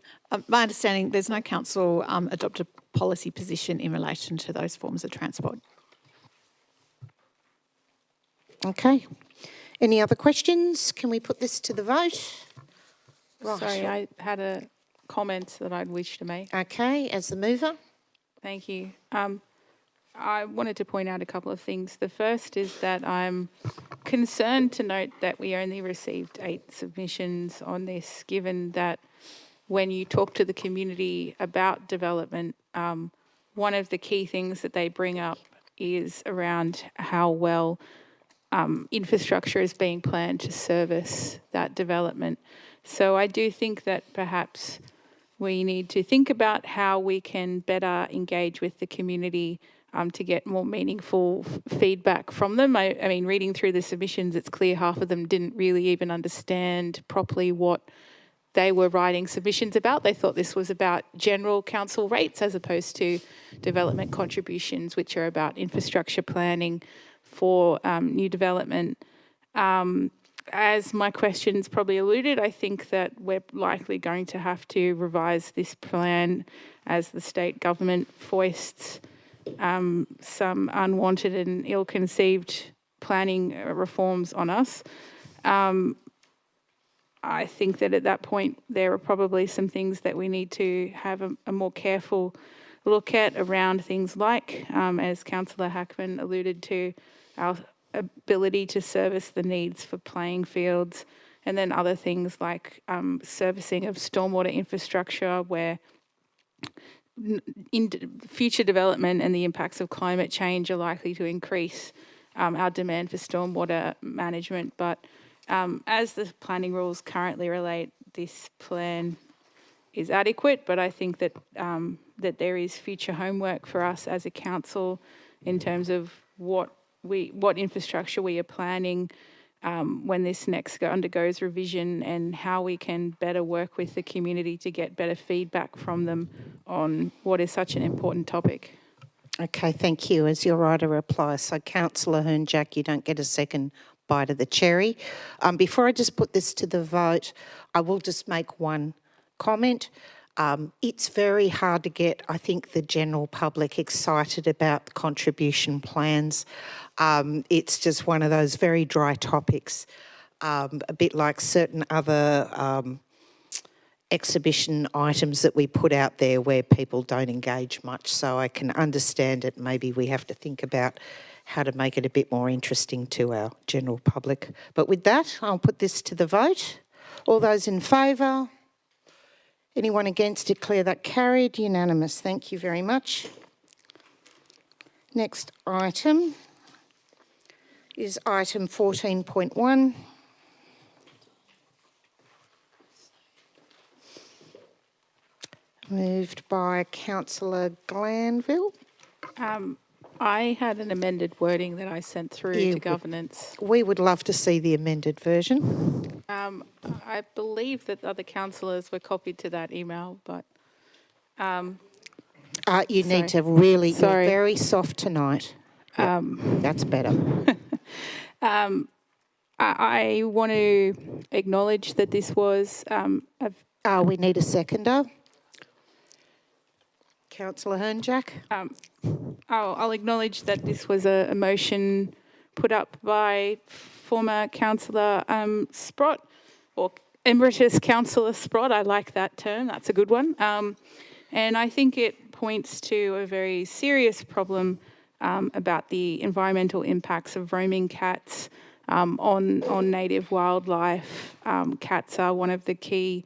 My understanding, there's no council adopted policy position in relation to those forms of transport. Okay. Any other questions? Can we put this to the vote? Right. Sorry, I had a comment that I'd wish to make. Okay, as the mover. Thank you. I wanted to point out a couple of things. The first is that I'm concerned to note that we only received 8 submissions on this, given that when you talk to the community about development, one of the key things that they bring up is around how well infrastructure is being planned to service that development. So I do think that perhaps we need to think about how we can better engage with the community to get more meaningful feedback from them. I mean, reading through the submissions, it's clear half of them didn't really even understand properly what they were writing submissions about. They thought this was about general council rates as opposed to development contributions, which are about infrastructure planning for new development. As my questions probably alluded, I think that we're likely going to have to revise this plan as the state government foists some unwanted and ill-conceived planning reforms on us. I think that at that point there are probably some things that we need to have a more careful look at around things like, as Councillor Hackman alluded to, our ability to service the needs for playing fields, and then other things like servicing of stormwater infrastructure, where in future development and the impacts of climate change are likely to increase our demand for stormwater management. But as the planning rules currently relate, this plan is adequate, but I think that that there is future homework for us as a council in terms of what infrastructure we are planning when this next undergoes revision, and how we can better work with the community to get better feedback from them on what is such an important topic. Okay, thank you. As your right to reply, so Councillor Hernjack, you don't get a second bite of the cherry. Before I just put this to the vote, I will just make one comment. It's very hard to get, I think, the general public excited about contribution plans. It's just one of those very dry topics, a bit like certain other exhibition items that we put out there where people don't engage much. So I can understand it. Maybe we have to think about how to make it a bit more interesting to our general public. But with that, I'll put this to the vote. All those in favour? Anyone against? Declare that carried. Unanimous. Thank you very much. Next item is item 14.1. Moved by Councillor Glanville. I had an amended wording that I sent through to governance. We would love to see the amended version. I believe that other councillors were copied to that email, but you need to really, you're very soft tonight. That's better. I want to acknowledge that this was we need a seconder. Councillor Hernjack. I'll acknowledge that this was a motion put up by former Councillor Sprott, or Emeritus Councillor Sprott. I like that term. That's a good one. And I think it points to a very serious problem about the environmental impacts of roaming cats on native wildlife. Cats are one of the key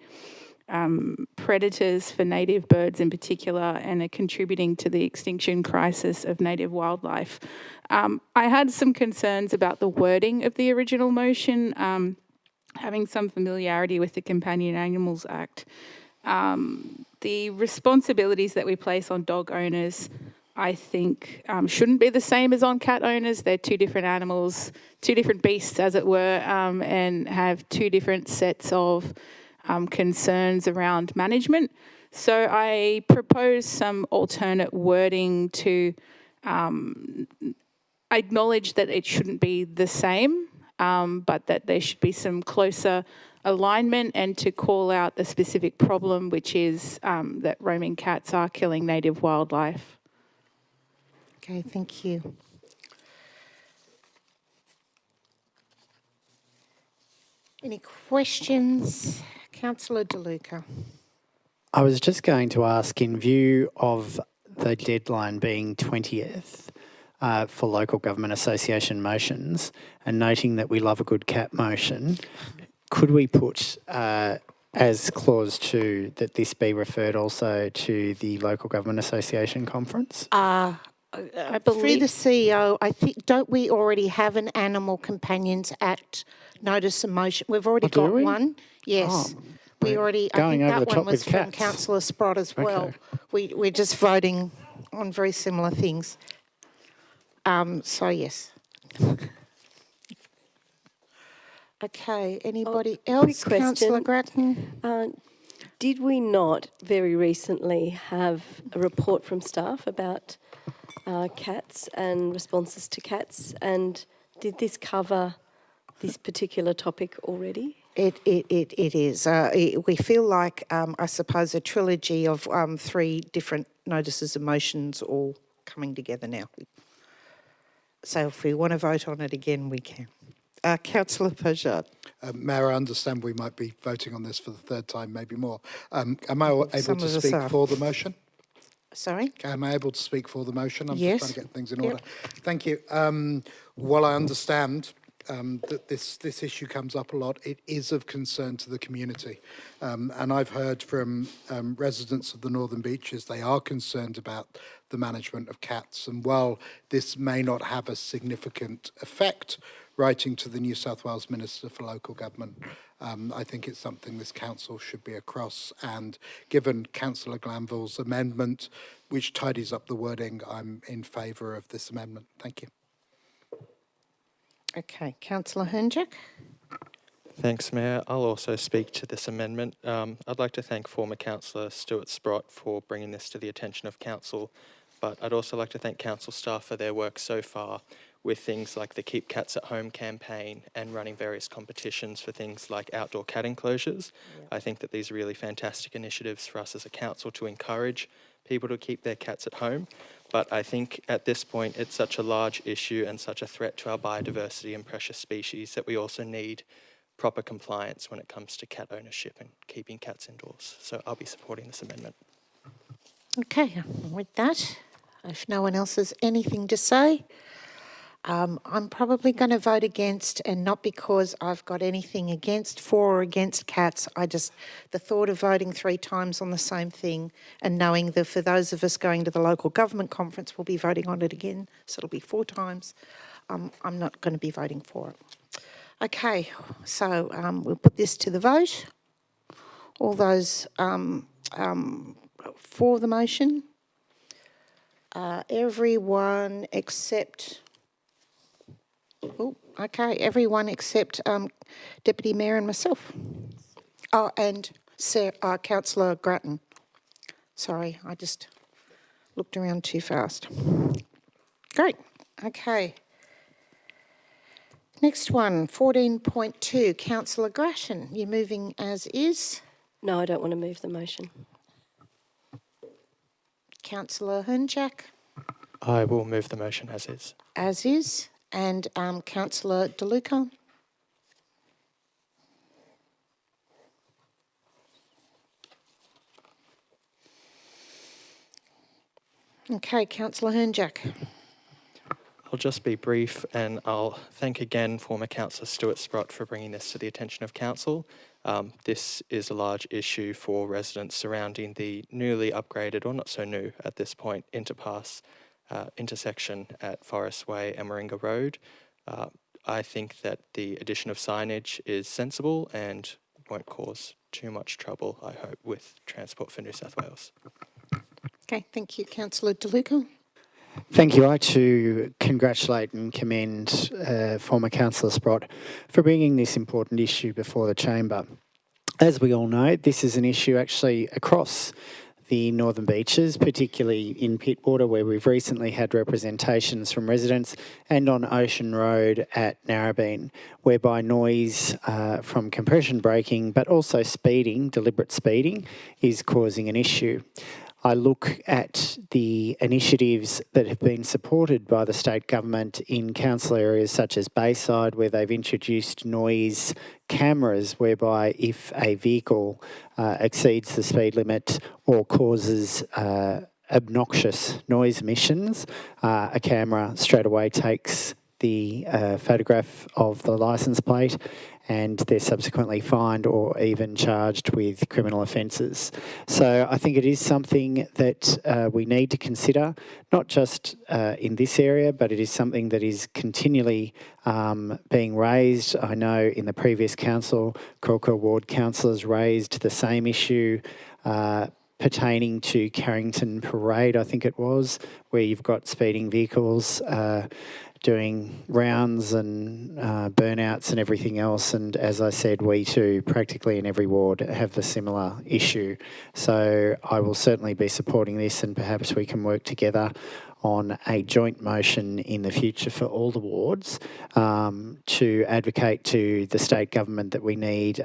predators for native birds in particular, and are contributing to the extinction crisis of native wildlife. I had some concerns about the wording of the original motion, having some familiarity with the Companion Animals Act. The responsibilities that we place on dog owners, I think, shouldn't be the same as on cat owners. They're two different animals, two different beasts, as it were, and have two different sets of concerns around management. So I propose some alternate wording to acknowledge that it shouldn't be the same, but that there should be some closer alignment, and to call out the specific problem, which is that roaming cats are killing native wildlife. Okay, thank you. Any questions? Councillor De Luca. I was just going to ask, in view of the deadline being 20th for local government association motions, and noting that we love a good cat motion, could we put as clause 2 that this be referred also to the local government association conference? I believe through the CEO, I think, don't we already have an Animal Companions Act notice of motion? We've already got one. Yes. We already, I think that one was from Councillor Sprott as well. We're just voting on very similar things. So yes. Okay, anybody else? Quick question. Councillor Grattan. Did we not very recently have a report from staff about cats and responses to cats? And did this cover this particular topic already? It is. We feel like, I suppose, a trilogy of 3 different notices of motions all coming together now. So if we want to vote on it again, we can. Councillor Pajard. Mayor, I understand we might be voting on this for the 3rd time, maybe more. Am I able to speak for the motion? Sorry? Am I able to speak for the motion? I'm Yes. just trying to get things in order. Thank you. While I understand that this issue comes up a lot, it is of concern to the community. And I've heard from residents of the Northern Beaches, they are concerned about the management of cats. And while this may not have a significant effect, writing to the New South Wales Minister for Local Government, I think it's something this council should be across. And given Councillor Glanville's amendment, which tidies up the wording, I'm in favour of this amendment. Thank you. Okay, Councillor Hernjack. Thanks, Mayor. I'll also speak to this amendment. I'd like to thank former Councillor Stuart Sprott for bringing this to the attention of Council, but I'd also like to thank Council staff for their work so far with things like the Keep Cats at Home campaign and running various competitions for things like outdoor cat enclosures. I think that these are really fantastic initiatives for us as a council to encourage people to keep their cats at home. But I think at this point it's such a large issue and such a threat to our biodiversity and precious species that we also need proper compliance when it comes to cat ownership and keeping cats indoors. So I'll be supporting this amendment. Okay, with that, if no one else has anything to say, I'm probably going to vote against, and not because I've got anything for or against cats. The thought of voting 3 times on the same thing and knowing that for those of us going to the local government conference, we'll be voting on it again, so it'll be 4 times. I'm not going to be voting for it. Okay, so we'll put this to the vote. All those for the motion? Everyone except... Oh, okay, everyone except Deputy Mayor and myself. Oh, and Councillor Grattan. Sorry, I just looked around too fast. Great, okay. Next one, 14.2, Councillor Grattan. You're moving as is? No, I don't want to move the motion. Councillor Hernjack? I will move the motion as is. As is. And Councillor DeLuca? Okay, Councillor Hernjack. I'll just be brief, and I'll thank again former Councillor Stuart Sprott for bringing this to the attention of Council. This is a large issue for residents surrounding the newly upgraded, or not so new at this point, intersection at Forest Way and Warringah Road. I think that the addition of signage is sensible and won't cause too much trouble, I hope, with Transport for New South Wales. Okay, thank you. Councillor DeLuca. Thank you. I too congratulate and commend former Councillor Sprott for bringing this important issue before the Chamber. As we all know, this is an issue actually across the Northern Beaches, particularly in Pittwater, where we've recently had representations from residents, and on Ocean Road at Narrabeen, whereby noise from compression braking, but also speeding, deliberate speeding, is causing an issue. I look at the initiatives that have been supported by the state government in council areas such as Bayside, where they've introduced noise cameras, whereby if a vehicle exceeds the speed limit or causes obnoxious noise emissions, a camera straight away takes the photograph of the licence plate, and they're subsequently fined or even charged with criminal offences. So I think it is something that we need to consider, not just in this area, but it is something that is continually being raised. I know in the previous council, Croker Ward councillors raised the same issue pertaining to Carrington Parade, I think it was, where you've got speeding vehicles doing rounds and burnouts and everything else. And as I said, we too, practically in every ward, have the similar issue. So I will certainly be supporting this, and perhaps we can work together on a joint motion in the future for all the wards to advocate to the state government that we need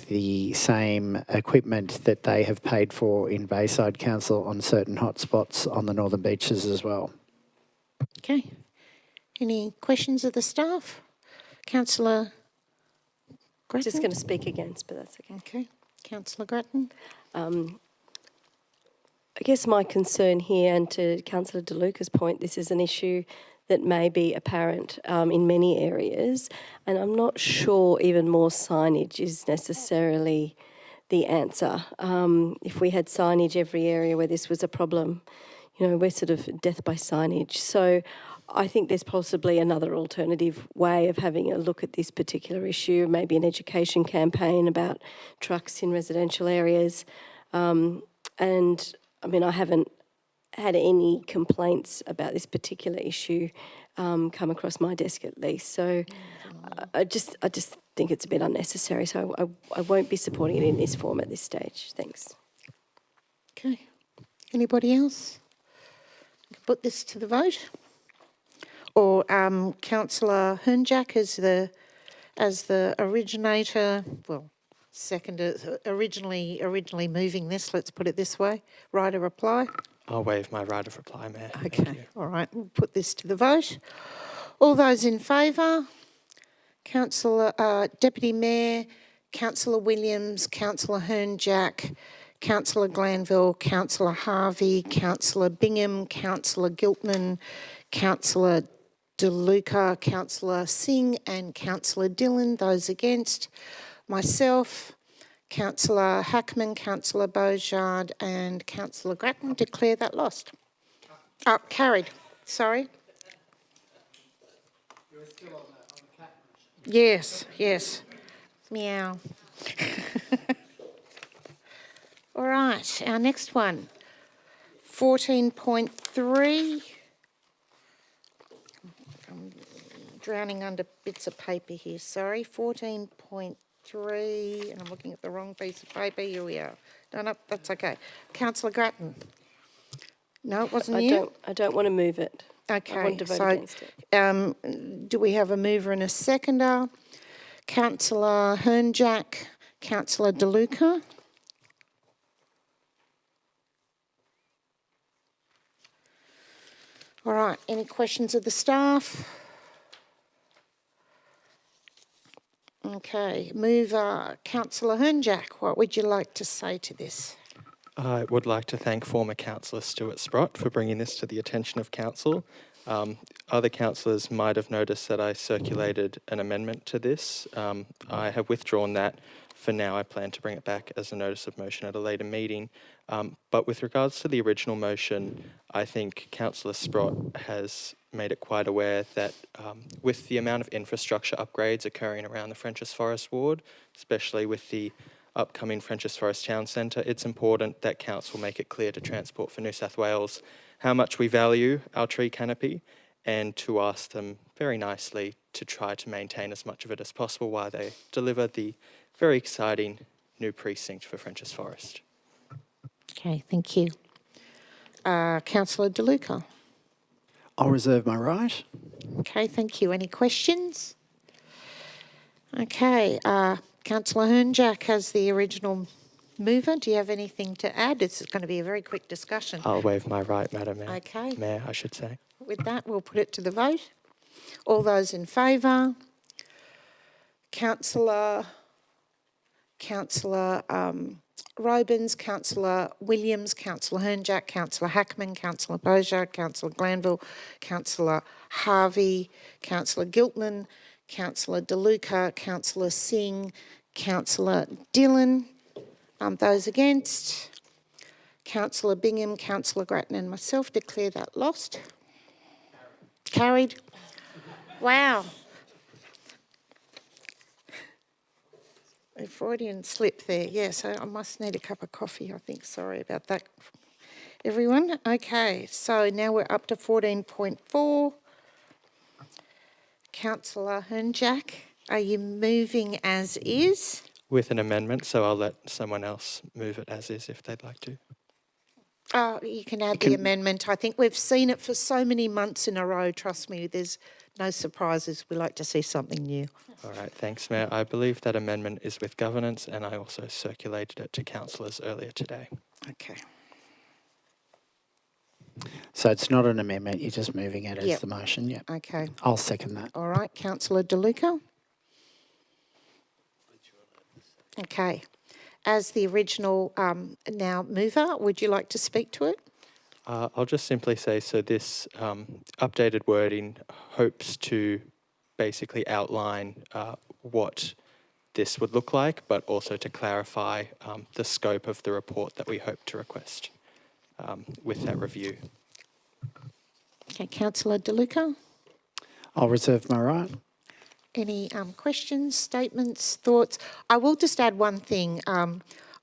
the same equipment that they have paid for in Bayside Council on certain hotspots on the Northern Beaches as well. Okay. Any questions of the staff? Councillor Grattan? Just going to speak against, but that's okay. Okay. Councillor Grattan? I guess my concern here, and to Councillor DeLuca's point, this is an issue that may be apparent in many areas, and I'm not sure even more signage is necessarily the answer. If we had signage every area where this was a problem, you know, we're sort of death by signage. So I think there's possibly another alternative way of having a look at this particular issue, maybe an education campaign about trucks in residential areas. And I mean, I haven't had any complaints about this particular issue come across my desk at least. So I just think it's a bit unnecessary. So I won't be supporting it in this form at this stage. Thanks. Okay. Anybody else? Put this to the vote. Or Councillor Hernjack as the originator, well, seconder, originally moving this, let's put it this way. Right of reply? I'll waive my right of reply, Mayor. Okay, all right, we'll put this to the vote. All those in favour? Councillor, Deputy Mayor, Councillor Williams, Councillor Hernjack, Councillor Glanville, Councillor Harvey, Councillor Bingham, Councillor Giltman, Councillor DeLuca, Councillor Singh and Councillor Dillon. Those against? Myself, Councillor Hackman, Councillor Beaujard and Councillor Grattan. Declare that lost. Oh, carried. Sorry. Yes, yes. Meow. All right, our next one. 14.3. I'm drowning under bits of paper here, sorry. 14.3, and I'm looking at the wrong piece of paper. Here we are. No, that's okay. Councillor Grattan. No, it wasn't you? I don't want to move it. Okay, I want to vote against it. do we have a mover and a seconder? Councillor Hernjack, Councillor DeLuca. All right, any questions of the staff? Okay, mover, Councillor Hernjack, what would you like to say to this? I would like to thank former Councillor Stuart Sprott for bringing this to the attention of Council. Other councillors might have noticed that I circulated an amendment to this. I have withdrawn that. For now, I plan to bring it back as a notice of motion at a later meeting. But with regards to the original motion, I think Councillor Sprott has made it quite aware that with the amount of infrastructure upgrades occurring around the Frenchs Forest ward, especially with the upcoming Frenchs Forest Town Centre, it's important that Council make it clear to Transport for New South Wales how much we value our tree canopy and to ask them very nicely to try to maintain as much of it as possible while they deliver the very exciting new precinct for Frenchs Forest. Okay, thank you. Councillor DeLuca. I'll reserve my right. Okay, thank you. Any questions? Okay, Councillor Hernjack as the original mover. Do you have anything to add? It's going to be a very quick discussion. I'll waive my right, Madam Mayor. Okay. Mayor, I should say. With that, we'll put it to the vote. All those in favour? Councillor Robins, Councillor Williams, Councillor Hernjack, Councillor Hackman, Councillor Beaujard, Councillor Glanville, Councillor Harvey, Councillor Giltman, Councillor DeLuca, Councillor Singh, Councillor Dillon. Those against? Councillor Bingham, Councillor Grattan and myself declare that lost. Carried. Wow. A Freudian slip there. Yes, I must need a cup of coffee, I think. Sorry about that, everyone. Okay, so now we're up to 14.4. Councillor Hernjack, are you moving as is? With an amendment, so I'll let someone else move it as is if they'd like to. Oh, you can add the amendment. I think we've seen it for so many months in a row. Trust me, there's no surprises. We like to see something new. All right, thanks, Mayor. I believe that amendment is with governance and I also circulated it to councillors earlier today. Okay. So it's not an amendment, you're just moving it as the motion, yeah. Okay. I'll second that. All right, Councillor DeLuca. Okay. As the original now mover, would you like to speak to it? I'll just simply say, so this updated wording hopes to basically outline what this would look like, but also to clarify the scope of the report that we hope to request with that review. Okay, Councillor DeLuca. I'll reserve my right. Any questions, statements, thoughts? I will just add one thing.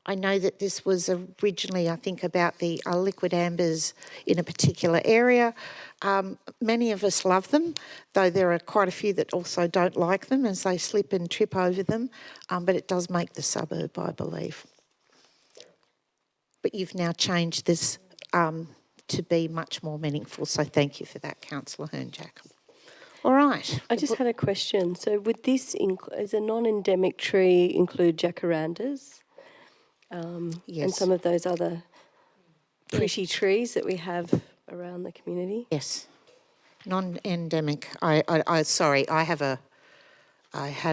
I know that this was originally, I think, about the liquid ambers in a particular area. Many of us love them, though there are quite a few that also don't like them as they slip and trip over them, but it does make the suburb, I believe. But you've now changed this to be much more meaningful, so thank you for that, Councillor Hernjack. All right. I just had a question. So would this, as a non-endemic tree, include jacarandas? Yes. And some of those other pretty trees that we have around the community? Yes. Non-endemic. Sorry, I had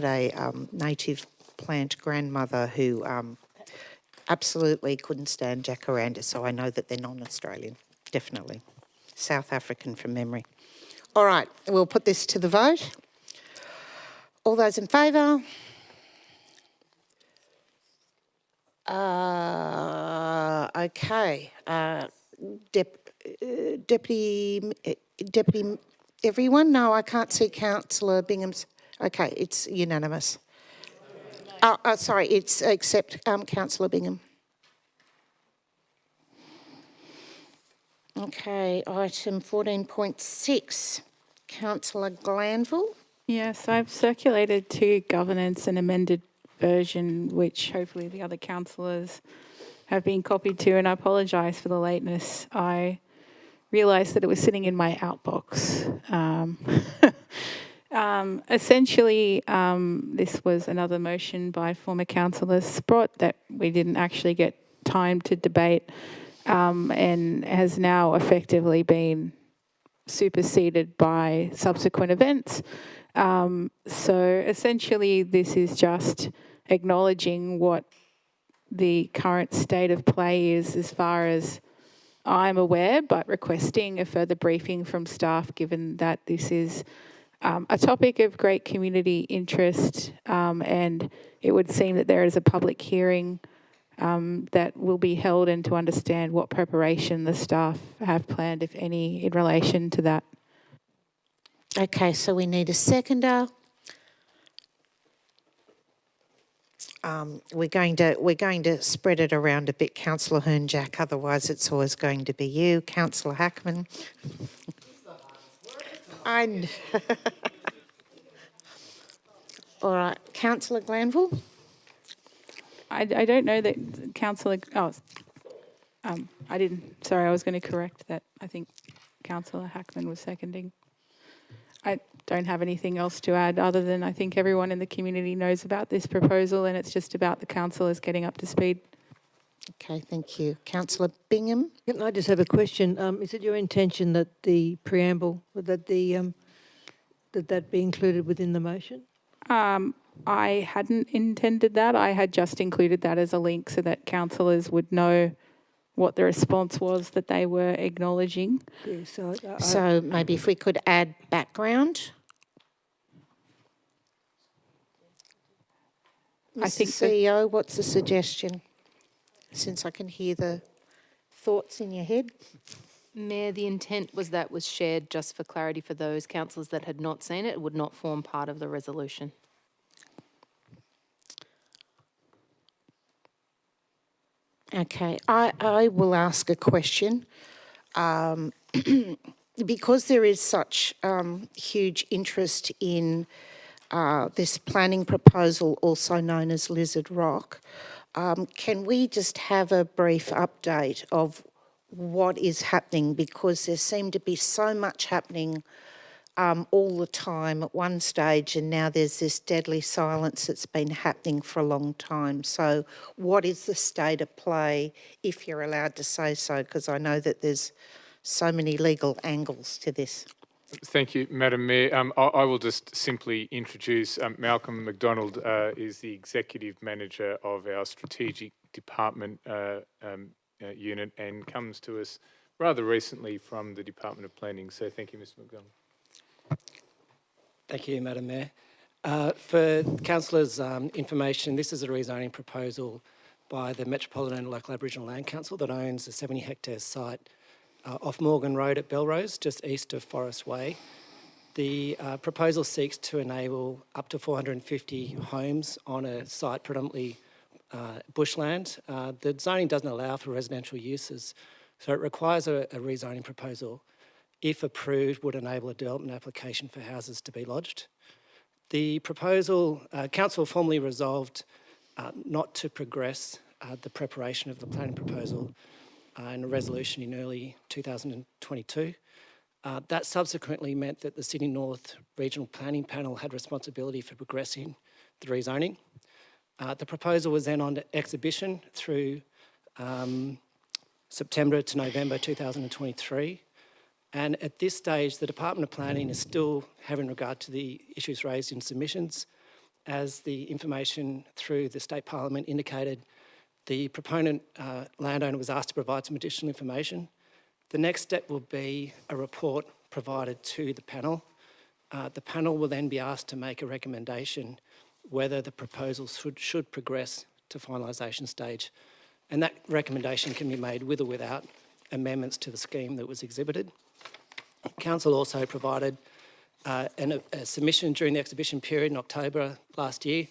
a native plant grandmother who absolutely couldn't stand jacaranda, so I know that they're non-Australian, definitely. South African from memory. All right, we'll put this to the vote. All those in favour? Okay. Deputy, everyone? No, I can't see Councillor Bingham's. Okay, it's unanimous. Sorry, it's except Councillor Bingham. Okay, item 14.6, Councillor Glanville. Yes, I've circulated to governance an amended version, which hopefully the other councillors have been copied to, and I apologise for the lateness. I realised that it was sitting in my outbox. Essentially, this was another motion by former councillor Sprott that we didn't actually get time to debate, and has now effectively been superseded by subsequent events. So essentially, this is just acknowledging what the current state of play is as far as I'm aware, but requesting a further briefing from staff given that this is a topic of great community interest, and it would seem that there is a public hearing that will be held, and to understand what preparation the staff have planned, if any, in relation to that. Okay, so we need a seconder. We're going to spread it around a bit, Councillor Hearn-Jack. Otherwise, it's always going to be you, Councillor Hackman. All right, Councillor Glanville. I don't know that Councillor. I didn't. Sorry, I was going to correct that. I think Councillor Hackman was seconding. I don't have anything else to add other than I think everyone in the community knows about this proposal, and it's just about the councillors getting up to speed. Okay, thank you. Councillor Bingham. Can I just have a question? Is it your intention that the preamble, that be included within the motion? I hadn't intended that. I had just included that as a link so that councillors would know what the response was that they were acknowledging. Yeah, So maybe if we could add background. I think CEO, what's the suggestion? Since I can hear the thoughts in your head. Mayor, the intent was that was shared just for clarity for those councillors that had not seen it. It would not form part of the resolution. Okay, I will ask a question. Because there is such huge interest in this planning proposal, also known as Lizard Rock, can we just have a brief update of what is happening? Because there seemed to be so much happening all the time at one stage, and now there's this deadly silence that's been happening for a long time. So what is the state of play, if you're allowed to say so? Because I know that there's so many legal angles to this. Thank you, Madam Mayor. I will just simply introduce Malcolm McDonald is the Executive Manager of our Strategic Department unit and comes to us rather recently from the Department of Planning. So thank you, Mr McDonald. Thank you, Madam Mayor. For councillors' information, this is a rezoning proposal by the Metropolitan Local Aboriginal Land Council that owns a 70-hectare site off Morgan Road at Belrose, just east of Forest Way. The proposal seeks to enable up to 450 homes on a site predominantly bushland. The zoning doesn't allow for residential uses, so it requires a rezoning proposal. If approved, would enable a development application for houses to be lodged. The proposal, council formally resolved not to progress the preparation of the planning proposal in a resolution in early 2022. That subsequently meant that the Sydney North Regional Planning Panel had responsibility for progressing the rezoning. The proposal was then on exhibition through September to November 2023. And at this stage, the Department of Planning is still having regard to the issues raised in submissions. As the information through the State Parliament indicated, the proponent landowner was asked to provide some additional information. The next step will be a report provided to the panel. The panel will then be asked to make a recommendation whether the proposal should progress to finalisation stage. And that recommendation can be made with or without amendments to the scheme that was exhibited. Council also provided a submission during the exhibition period in October last year,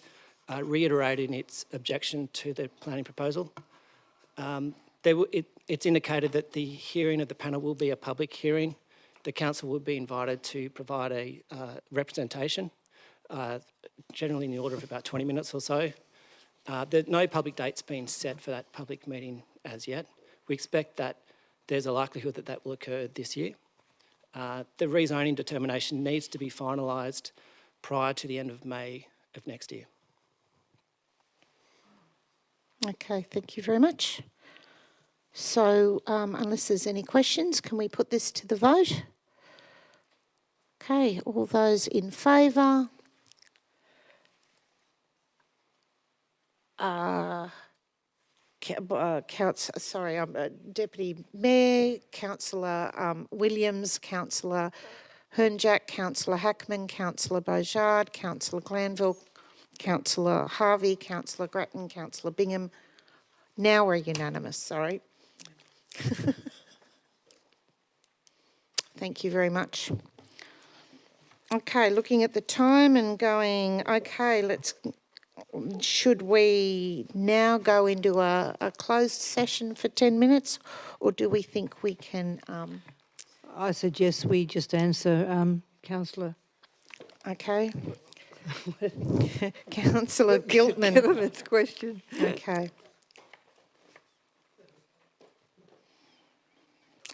reiterating its objection to the planning proposal. It's indicated that the hearing of the panel will be a public hearing. The council will be invited to provide a representation, generally in the order of about 20 minutes or so. No public date's been set for that public meeting as yet. We expect that there's a likelihood that that will occur this year. The rezoning determination needs to be finalised prior to the end of May of next year. Okay, thank you very much. So, unless there's any questions, can we put this to the vote? Okay, all those in favour? Deputy Mayor, Councillor Williams, Councillor Hernjack, Councillor Hackman, Councillor Beaujard, Councillor Glanville, Councillor Harvey, Councillor Grattan, Councillor Bingham. Now we're unanimous, sorry. Thank you very much. Okay, looking at the time and going, okay, should we now go into a closed session for 10 minutes, or do we think we can... I suggest we just answer Councillor. Okay. Councillor Giltman. Giltman's question. Okay.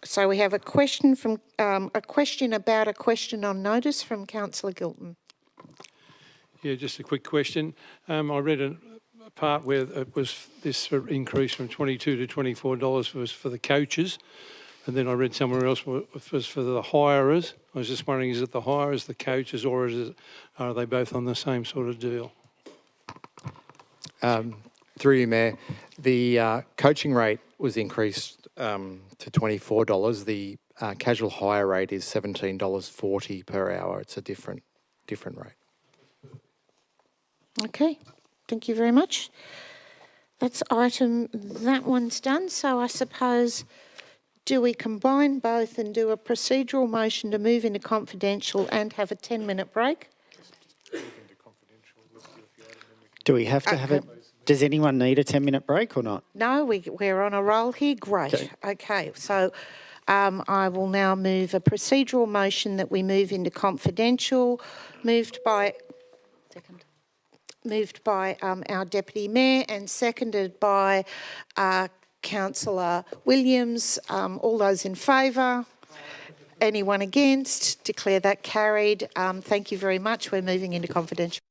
So we have a question from a question on notice from Councillor Giltman. Yeah, just a quick question. I read a part where it was this increase from $22 to $24 was for the coaches, and then I read somewhere else it was for the hirers. I was just wondering, is it the hirers, the coaches, or are they both on the same sort of deal? Through you, Mayor, the coaching rate was increased to $24. The casual hire rate is $17.40 per hour. It's a different rate. Okay, thank you very much. That one's done. So I suppose, do we combine both and do a procedural motion to move into confidential and have a 10-minute break? Do we have to have it? Does anyone need a 10-minute break or not? No, we're on a roll here. Great. Okay, so I will now move a procedural motion that we move into confidential, moved by our Deputy Mayor and seconded by Councillor Williams. All those in favour? Anyone against? Declare that carried. Thank you very much. We're moving into confidential.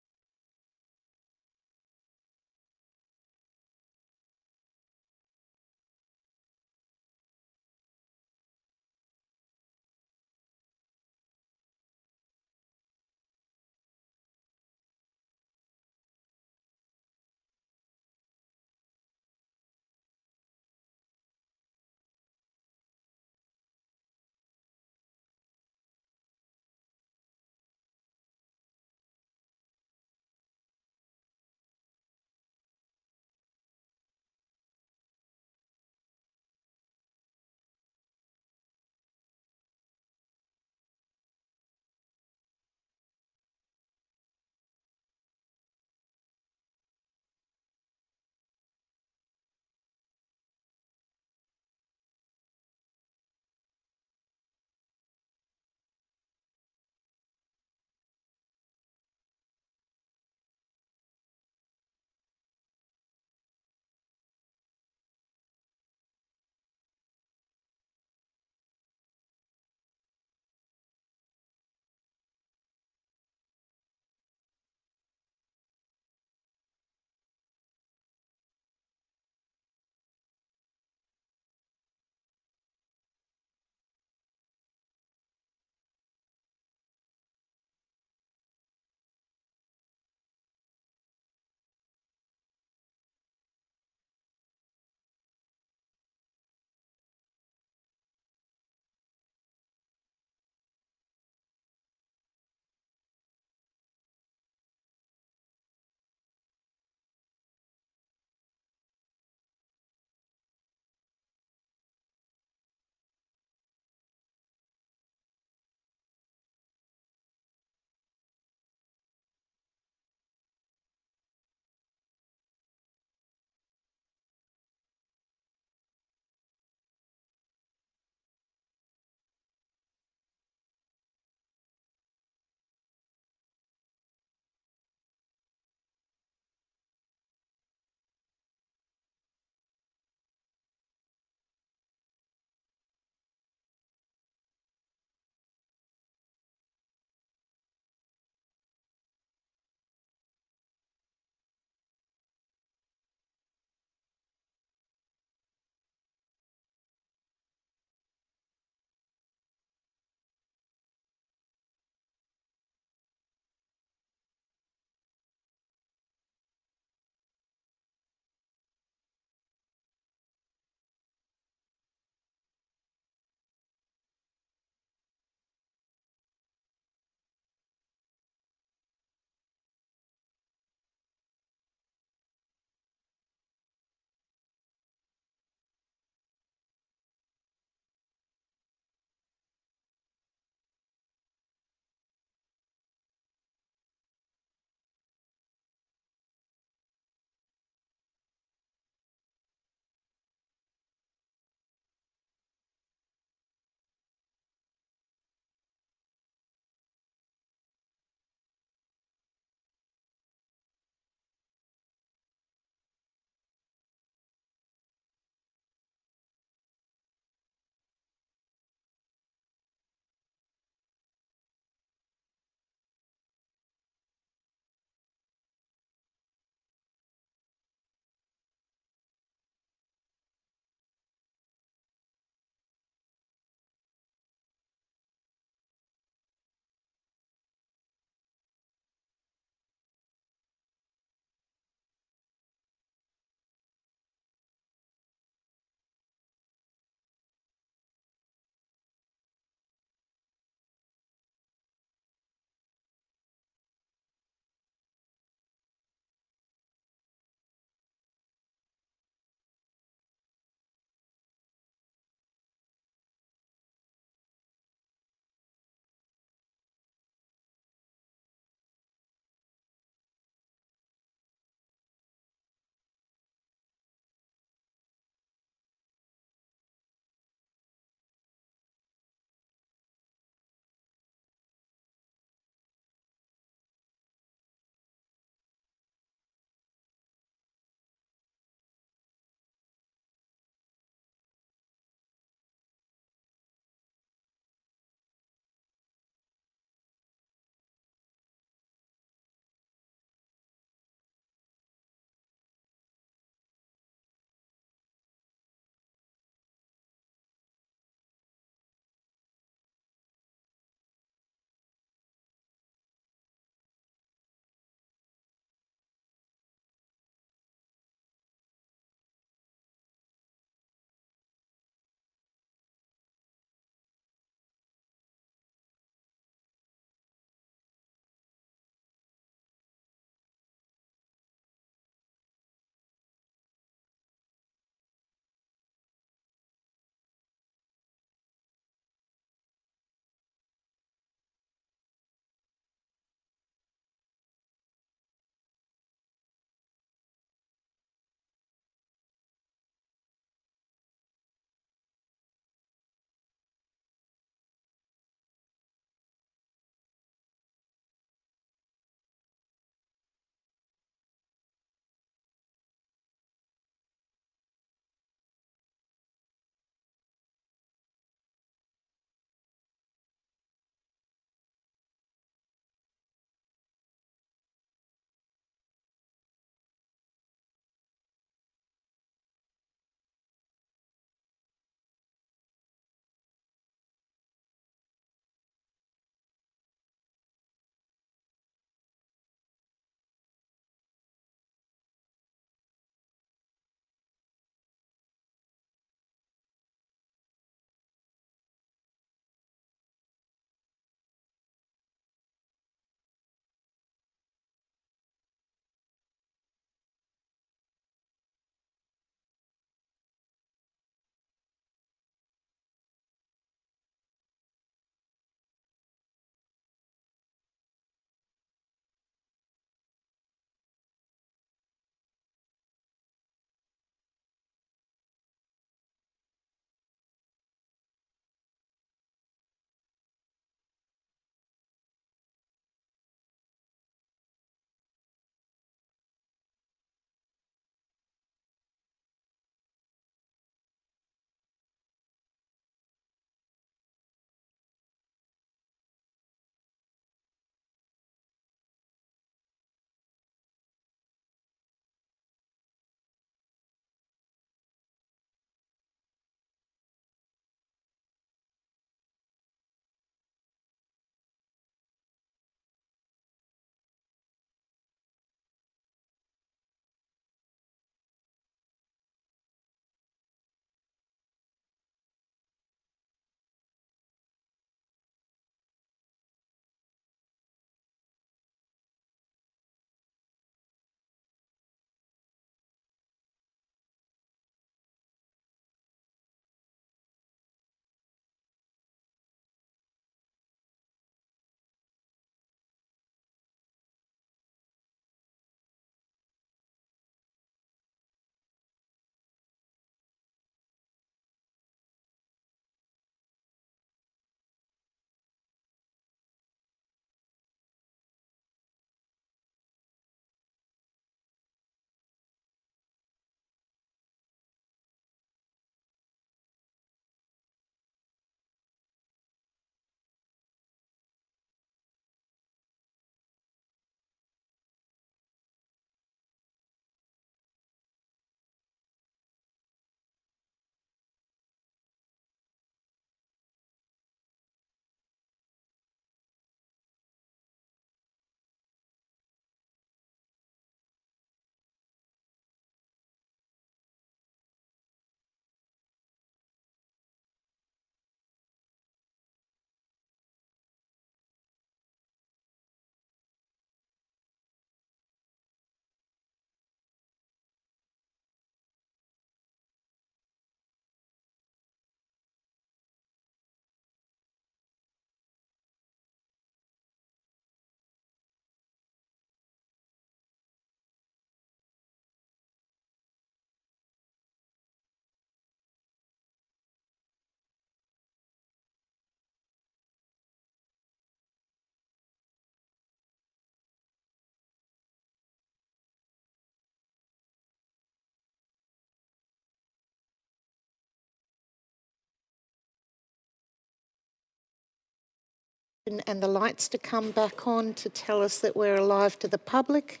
and the lights to come back on to tell us that we're alive to the public.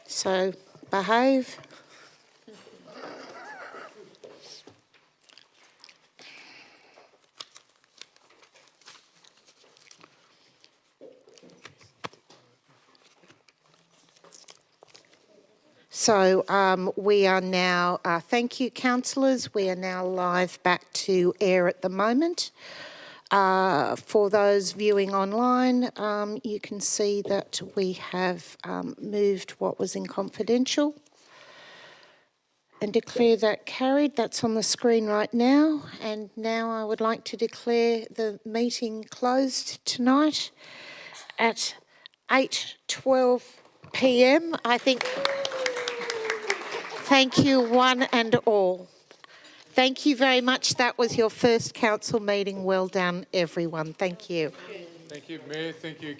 So behave. So we are now, thank you councillors, we are now live back to air at the moment. For those viewing online, you can see that we have moved what was in confidential and declare that carried. That's on the screen right now. And now I would like to declare the meeting closed tonight at 8:12 p.m. I think. Thank you one and all. Thank you very much. That was your first council meeting. Well done, everyone. Thank you. Thank you, Mayor. Thank you.